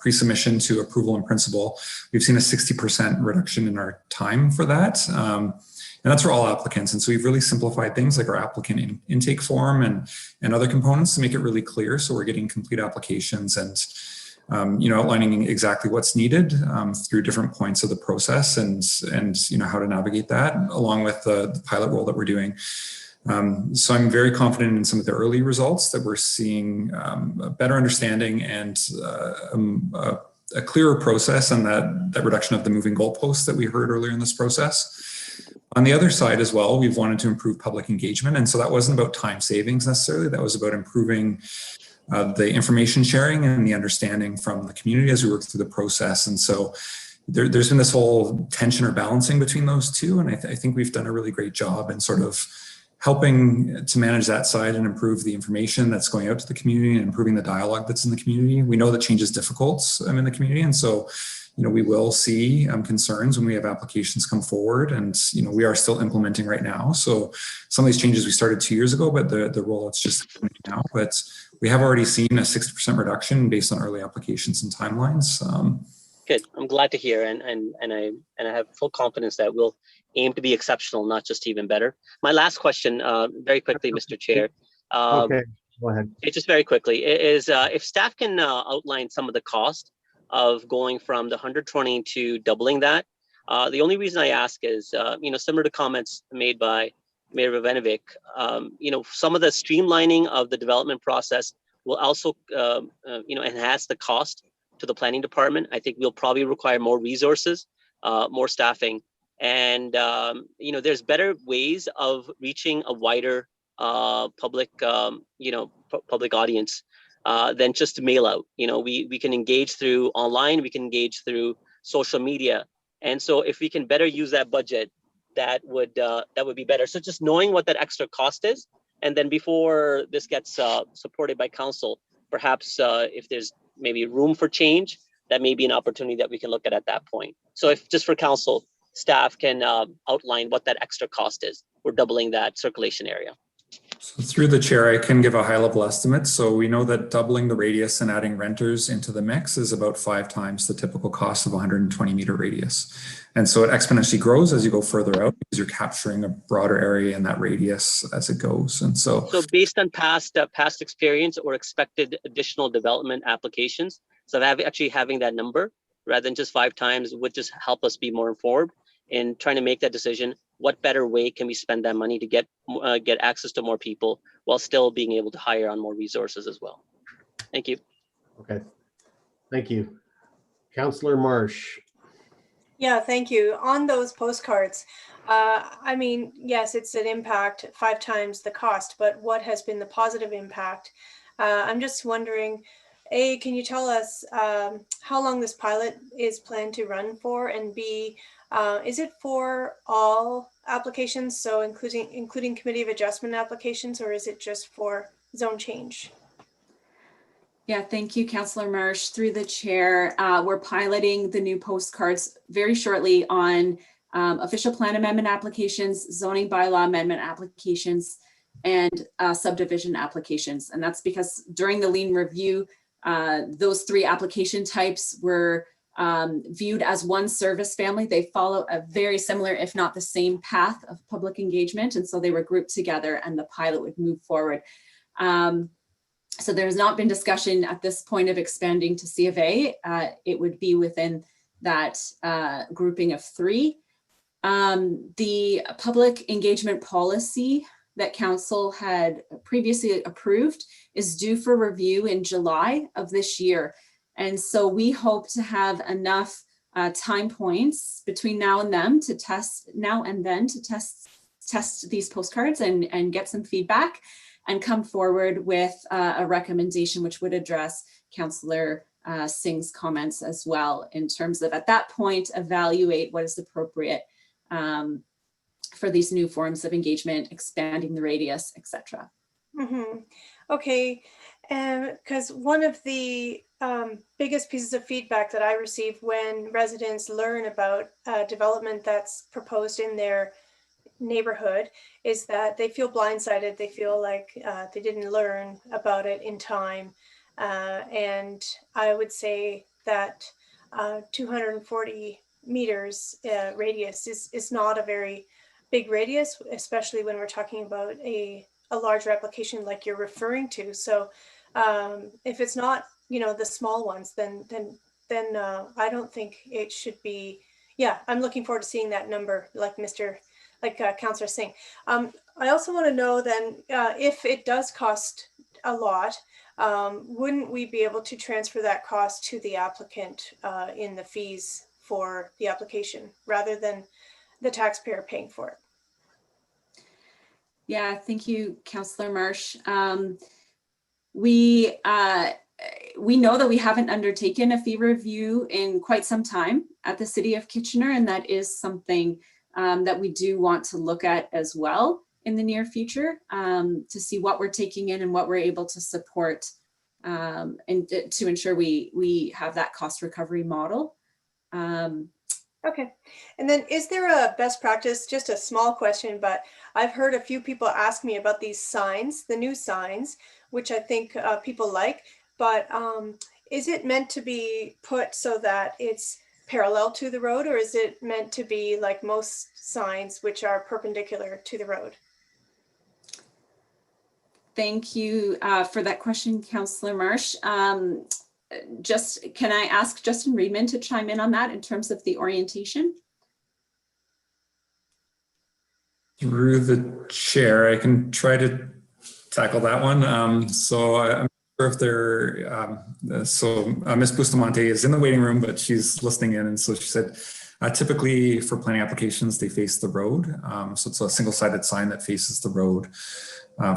pre-submission to approval in principle. We've seen a 60% reduction in our time for that. And that's for all applicants. And so we've really simplified things like our applicant intake form and other components to make it really clear. So we're getting complete applications and outlining exactly what's needed through different points of the process and how to navigate that, along with the pilot role that we're doing. So I'm very confident in some of the early results that we're seeing a better understanding and a clearer process, and that reduction of the moving goalposts that we heard earlier in this process. On the other side as well, we've wanted to improve public engagement. And so that wasn't about time savings necessarily, that was about improving the information sharing and the understanding from the community as we work through the process. And so there's been this whole tension or balancing between those two. And I think we've done a really great job in sort of helping to manage that side and improve the information that's going out to the community and improving the dialogue that's in the community. We know that change is difficult in the community. And so, we will see concerns when we have applications come forward, and, we are still implementing right now. So some of these changes we started 2 years ago, but the rollout's just happening now. But we have already seen a 60% reduction based on early applications and timelines. Good. I'm glad to hear, and I have full confidence that we'll aim to be exceptional, not just even better. My last question, very quickly, Mr. Chair. Okay, go ahead. Just very quickly, is if staff can outline some of the cost of going from the 120 to doubling that. The only reason I ask is, similar to comments made by Mayor Verbanovic, some of the streamlining of the development process will also, enhance the cost to the planning department. I think we'll probably require more resources, more staffing, and there's better ways of reaching a wider public, public audience than just mail out. We can engage through online, we can engage through social media. And so if we can better use that budget, that would be better. So just knowing what that extra cost is, and then before this gets supported by council, perhaps if there's maybe room for change, that may be an opportunity that we can look at that point. So if just for council, staff can outline what that extra cost is. We're doubling that circulation area. So through the chair, I can give a high level estimate. So we know that doubling the radius and adding renters into the mix is about 5 times the typical cost of 120 meter radius. And so it exponentially grows as you go further out because you're capturing a broader area in that radius as it goes. And so based on past experience or expected additional development applications, so actually having that number rather than just 5 times would just help us be more informed in trying to make that decision. What better way can we spend that money to get access to more people while still being able to hire on more resources as well? Thank you. Okay, thank you. Councillor Marsh. Yeah, thank you. On those postcards, I mean, yes, it's an impact 5 times the cost, but what has been the positive impact? I'm just wondering, A, can you tell us how long this pilot is planned to run for? And B, is it for all applications, so including committee of adjustment applications, or is it just for zone change? Yeah, thank you, Councillor Marsh. Through the chair, we're piloting the new postcards very shortly on official plan amendment applications, zoning bylaw amendment applications, and subdivision applications. And that's because during the lean review, those 3 application types were viewed as one service family. They follow a very similar, if not the same path of public engagement. And so they were grouped together and the pilot would move forward. So there's not been discussion at this point of expanding to C of A. It would be within that grouping of 3. The public engagement policy that council had previously approved is due for review in July of this year. And so we hope to have enough time points between now and then to test these postcards and get some feedback and come forward with a recommendation which would address Councillor Singh's comments as well, in terms of at that point evaluate what is appropriate for these new forms of engagement, expanding the radius, etc. Mm-hmm. Okay, because one of the biggest pieces of feedback that I receive when residents learn about development that's proposed in their neighborhood is that they feel blindsided. They feel like they didn't learn about it in time. And I would say that 240 meters radius is not a very big radius, especially when we're talking about a larger application like you're referring to. So if it's not, the small ones, then I don't think it should be. Yeah, I'm looking forward to seeing that number, like Councillor Singh. I also want to know then if it does cost a lot, wouldn't we be able to transfer that cost to the applicant in the fees for the application rather than the taxpayer paying for it? Yeah, thank you, Councillor Marsh. We know that we haven't undertaken a fee review in quite some time at the City of Kitchener, and that is something that we do want to look at as well in the near future to see what we're taking in and what we're able to support and to ensure we have that cost recovery model. Okay, and then is there a best practice, just a small question, but I've heard a few people ask me about these signs, the new signs, which I think people like, but is it meant to be put so that it's parallel to the road, or is it meant to be like most signs which are perpendicular to the road? Thank you for that question, Councillor Marsh. Can I ask Justin Reedman to chime in on that in terms of the orientation? Through the chair, I can try to tackle that one. So I'm sure if they're, Ms. Bustamante is in the waiting room, but she's listening in. And so she said, Typically for planning applications, they face the road. So it's a single-sided sign that faces the road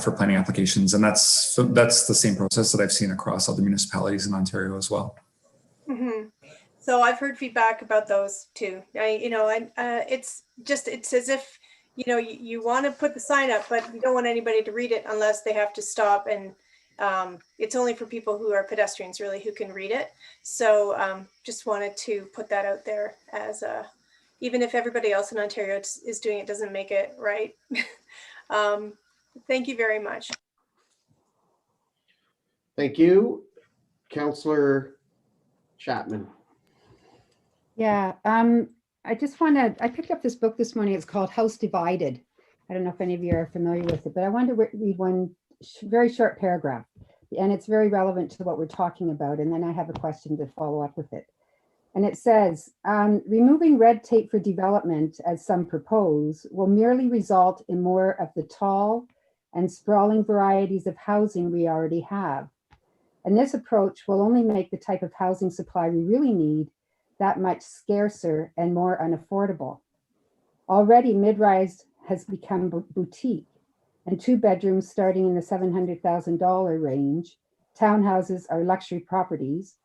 for planning applications. And that's the same process that I've seen across other municipalities in Ontario as well. So I've heard feedback about those too. It's as if, you want to put the sign up, but you don't want anybody to read it unless they have to stop. And it's only for people who are pedestrians really who can read it. So just wanted to put that out there as even if everybody else in Ontario is doing it, doesn't make it right. Thank you very much. Thank you. Councillor Chapman. Yeah, I picked up this book this morning. It's called House Divided. I don't know if any of you are familiar with it, but I wanted to read one very short paragraph, and it's very relevant to what we're talking about. And then I have a question to follow up with it. And it says, removing red tape for development, as some propose, will merely result in more of the tall and sprawling varieties of housing we already have. And this approach will only make the type of housing supply we really need that much scarcer and more unaffordable. Already, mid-rise has become boutique, and 2 bedrooms starting in the $700,000 range. Townhouses are luxury properties,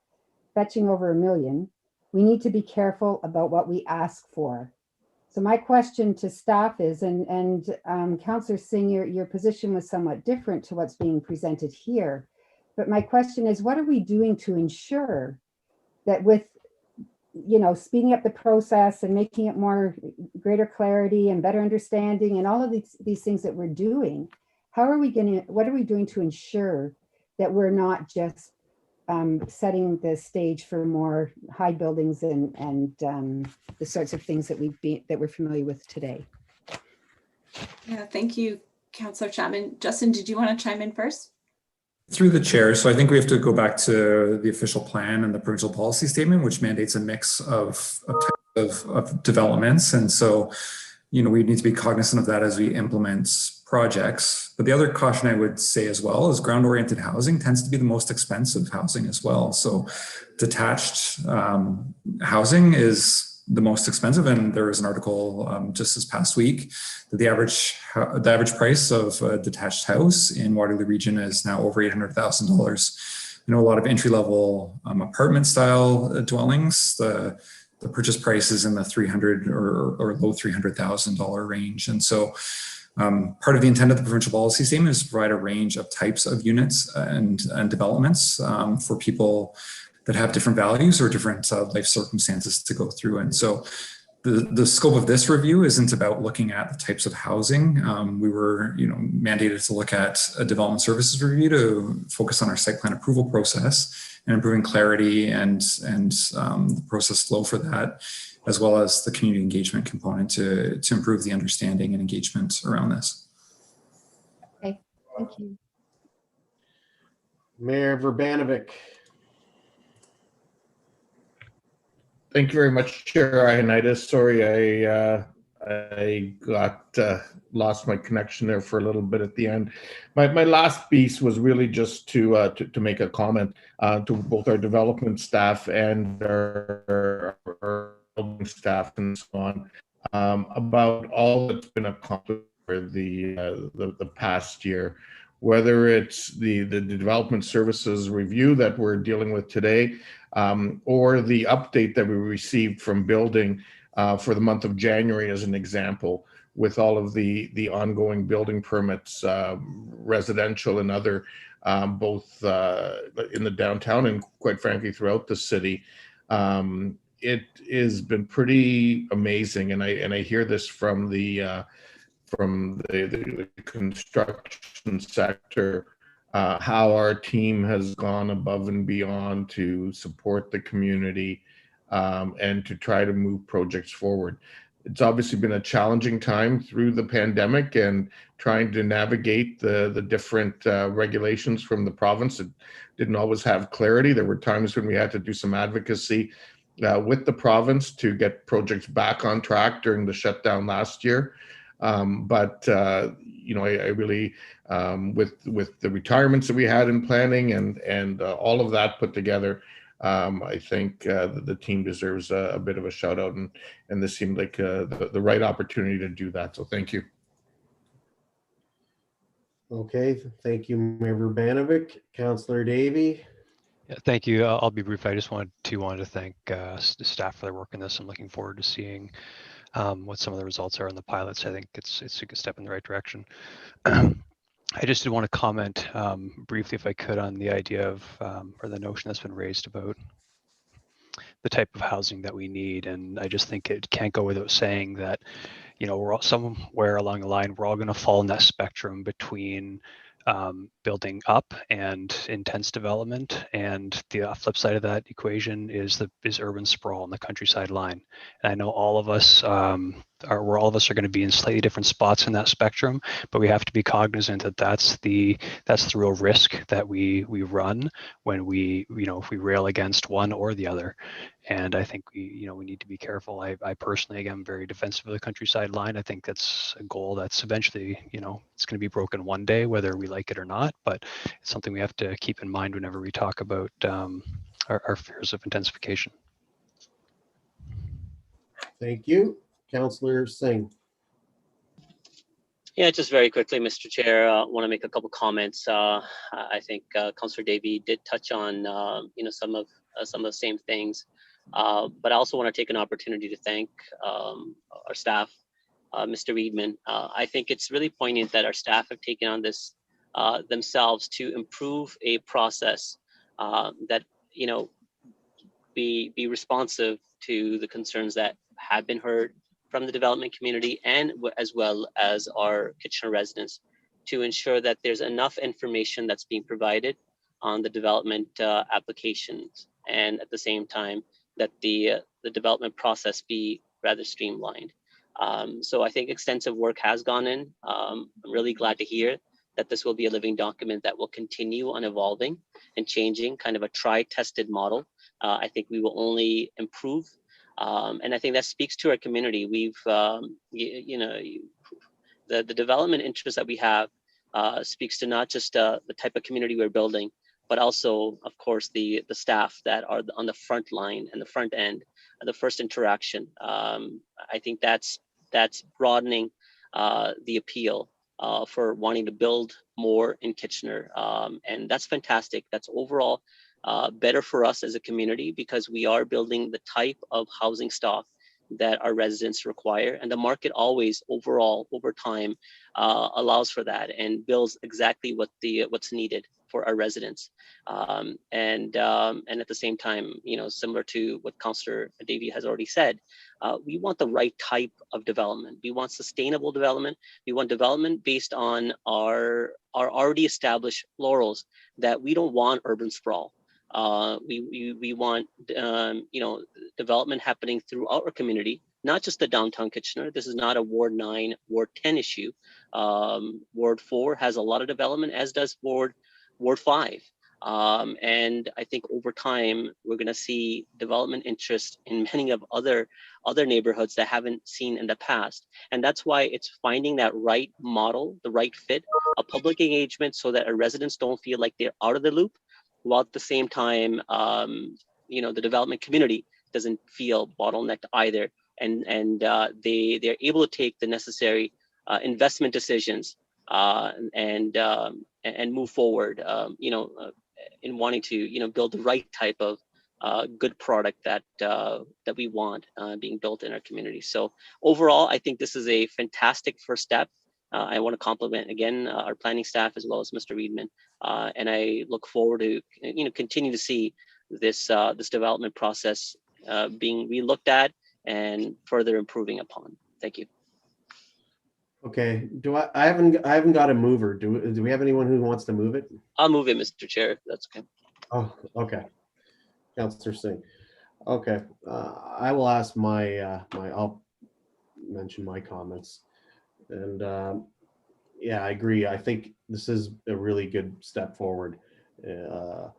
fetching over $1 million. We need to be careful about what we ask for. So my question to staff is, and Councillor Singh, your position was somewhat different to what's being presented here. But my question is, what are we doing to ensure that with, speeding up the process and making it more greater clarity and better understanding and all of these things that we're doing, what are we doing to ensure that we're not just setting the stage for more high buildings and the sorts of things that we're familiar with today? Yeah, thank you, Councillor Chapman. Justin, did you want to chime in first? Through the chair. So I think we have to go back to the official plan and the provincial policy statement, which mandates a mix of developments. And so, we need to be cognizant of that as we implement projects. But the other caution I would say as well is ground-oriented housing tends to be the most expensive housing as well. So detached housing is the most expensive. And there was an article just this past week that the average price of a detached house in Waterloo region is now over $800,000. A lot of entry-level apartment style dwellings, the purchase price is in the $300,000 or low $300,000 range. And so part of the intent of the provincial policy statement is to provide a range of types of units and developments for people that have different values or different life circumstances to go through. And so the scope of this review isn't about looking at the types of housing. We were mandated to look at a development services review to focus on our site plan approval process and improving clarity and the process flow for that, as well as the community engagement component to improve the understanding and engagement around this. Okay, thank you. Mayor Verbanovic. Thank you very much, Chair Ioannidis. Sorry, I got lost my connection there for a little bit at the end. My last piece was really just to make a comment to both our development staff and our building staff and so on about all that's been accomplished for the past year. Whether it's the development services review that we're dealing with today, or the update that we received from building for the month of January as an example, with all of the ongoing building permits, residential and other, both in the downtown and quite frankly throughout the city. It has been pretty amazing, and I hear this from the construction sector, how our team has gone above and beyond to support the community and to try to move projects forward. It's obviously been a challenging time through the pandemic and trying to navigate the different regulations from the province. It didn't always have clarity. There were times when we had to do some advocacy with the province to get projects back on track during the shutdown last year. I really, with the retirements that we had in planning and all of that put together, I think the team deserves a bit of a shout out, and this seemed like the right opportunity to do that. So thank you. Okay, thank you, Mayor Verbanovic. Councillor Davey. Yeah, thank you. I'll be brief. I just wanted to thank the staff for their work in this. I'm looking forward to seeing what some of the results are in the pilots. I think it's a good step in the right direction. I just did want to comment briefly, if I could, on the idea of or the notion that's been raised about the type of housing that we need. And I just think it can't go without saying that, you know, we're all, somewhere along the line, we're all going to fall in that spectrum between building up and intense development, and the flip side of that equation is urban sprawl on the countryside line. And I know all of us all of us are going to be in slightly different spots in that spectrum, but we have to be cognizant that that's the real risk that we run when we, you know, if we rail against one or the other. And I think we need to be careful. I personally, again, am very defensive of the countryside line. I think that's a goal that's eventually, you know, it's going to be broken one day, whether we like it or not. But it's something we have to keep in mind whenever we talk about our fears of intensification. Thank you. Councillor Singh. Yeah, just very quickly, Mr. Chair, I want to make a couple comments. I think Councillor Davey did touch on, you know, some of the same things. But I also want to take an opportunity to thank our staff, Mr. Weedman. I think it's really poignant that our staff have taken on this themselves to improve a process that, you know, be responsive to the concerns that have been heard from the development community and as well as our Kitchener residents, to ensure that there's enough information that's being provided on the development applications, and at the same time that the development process be rather streamlined. So I think extensive work has gone in. I'm really glad to hear that this will be a living document that will continue on evolving and changing, kind of a tried-tested model. I think we will only improve. And I think that speaks to our community. We've, you know, the development interest that we have speaks to not just the type of community we're building, but also, of course, the staff that are on the front line and the front end, the first interaction. I think that's broadening the appeal for wanting to build more in Kitchener. And that's fantastic. That's overall better for us as a community, because we are building the type of housing stock that our residents require, and the market always overall over time allows for that and builds exactly what's needed for our residents. And at the same time, you know, similar to what Councillor Davey has already said, we want the right type of development. We want sustainable development. We want development based on our already established laurels, that we don't want urban sprawl. We want you know, development happening throughout our community, not just the downtown Kitchener. This is not a Ward 9, Ward 10 issue. Ward 4 has a lot of development, as does Ward 5. And I think over time, we're going to see development interest in many of other neighborhoods that haven't seen in the past. And that's why it's finding that right model, the right fit, a public engagement, so that our residents don't feel like they're out of the loop, while at the same time, you know, the development community doesn't feel bottlenecked either. And they're able to take the necessary investment decisions and move forward, you know, in wanting to, you know, build the right type of good product that we want being built in our community. So overall, I think this is a fantastic first step. I want to compliment again our planning staff as well as Mr. Weedman, and I look forward to, you know, continue to see this this development process being relooked at and further improving upon. Thank you. Okay, I haven't got a mover. Do we have anyone who wants to move it? I'll move it, Mr. Chair. That's okay. Oh, okay. Councillor Singh. Okay, I will ask I'll mention my comments. And yeah, I agree. I think this is a really good step forward, and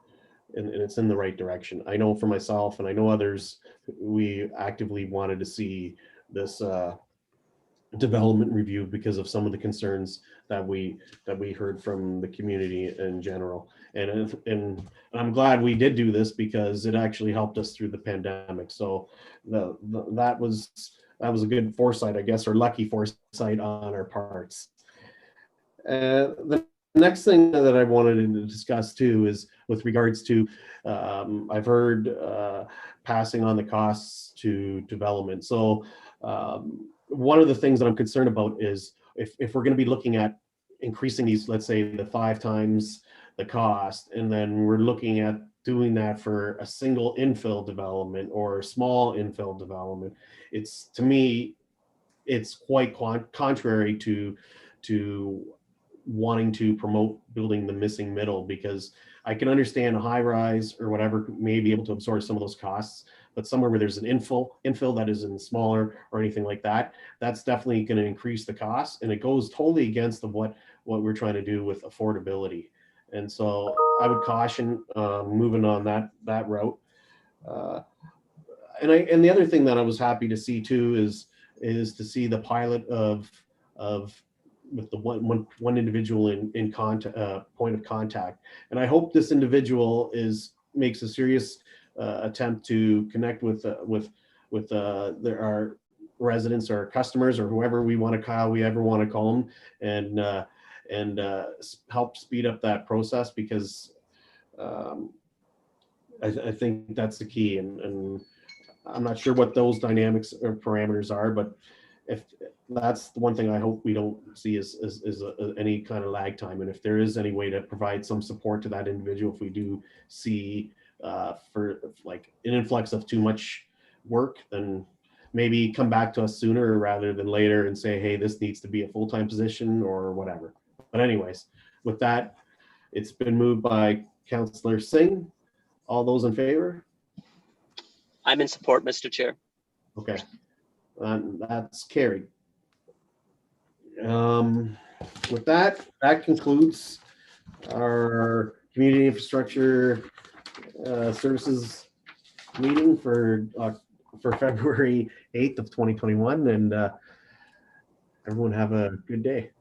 it's in the right direction. I know for myself, and I know others, we actively wanted to see this development review because of some of the concerns that we heard from the community in general. And I'm glad we did do this because it actually helped us through the pandemic. So that was a good foresight, I guess, or lucky foresight on our parts. The next thing that I wanted to discuss too is with regards to, I've heard passing on the costs to development. So one of the things that I'm concerned about is if we're going to be looking at increasing these, let's say the 5 times the cost, and then we're looking at doing that for a single infill development or a small infill development, it's, to me, it's quite contrary to wanting to promote building the missing middle, because I can understand a high rise or whatever may be able to absorb some of those costs, but somewhere where there's an infill that isn't smaller or anything like that, that's definitely going to increase the cost, and it goes totally against what we're trying to do with affordability. And so I would caution moving on that route. And the other thing that I was happy to see too is to see the pilot of with the one individual in point of contact. And I hope this individual makes a serious attempt to connect with our residents or customers or whoever we ever want to call them, and help speed up that process, because I think that's the key. And I'm not sure what those dynamics or parameters are, but if that's the one thing I hope we don't see is any kind of lag time. And if there is any way to provide some support to that individual, if we do see for like an influx of too much work, then maybe come back to us sooner rather than later and say, hey, this needs to be a full-time position or whatever. But anyways, with that, it's been moved by Councillor Singh. All those in favor? I'm in support, Mr. Chair. Okay, that's carried. With that concludes our community infrastructure services meeting for February 8th of 2021, and everyone have a good day.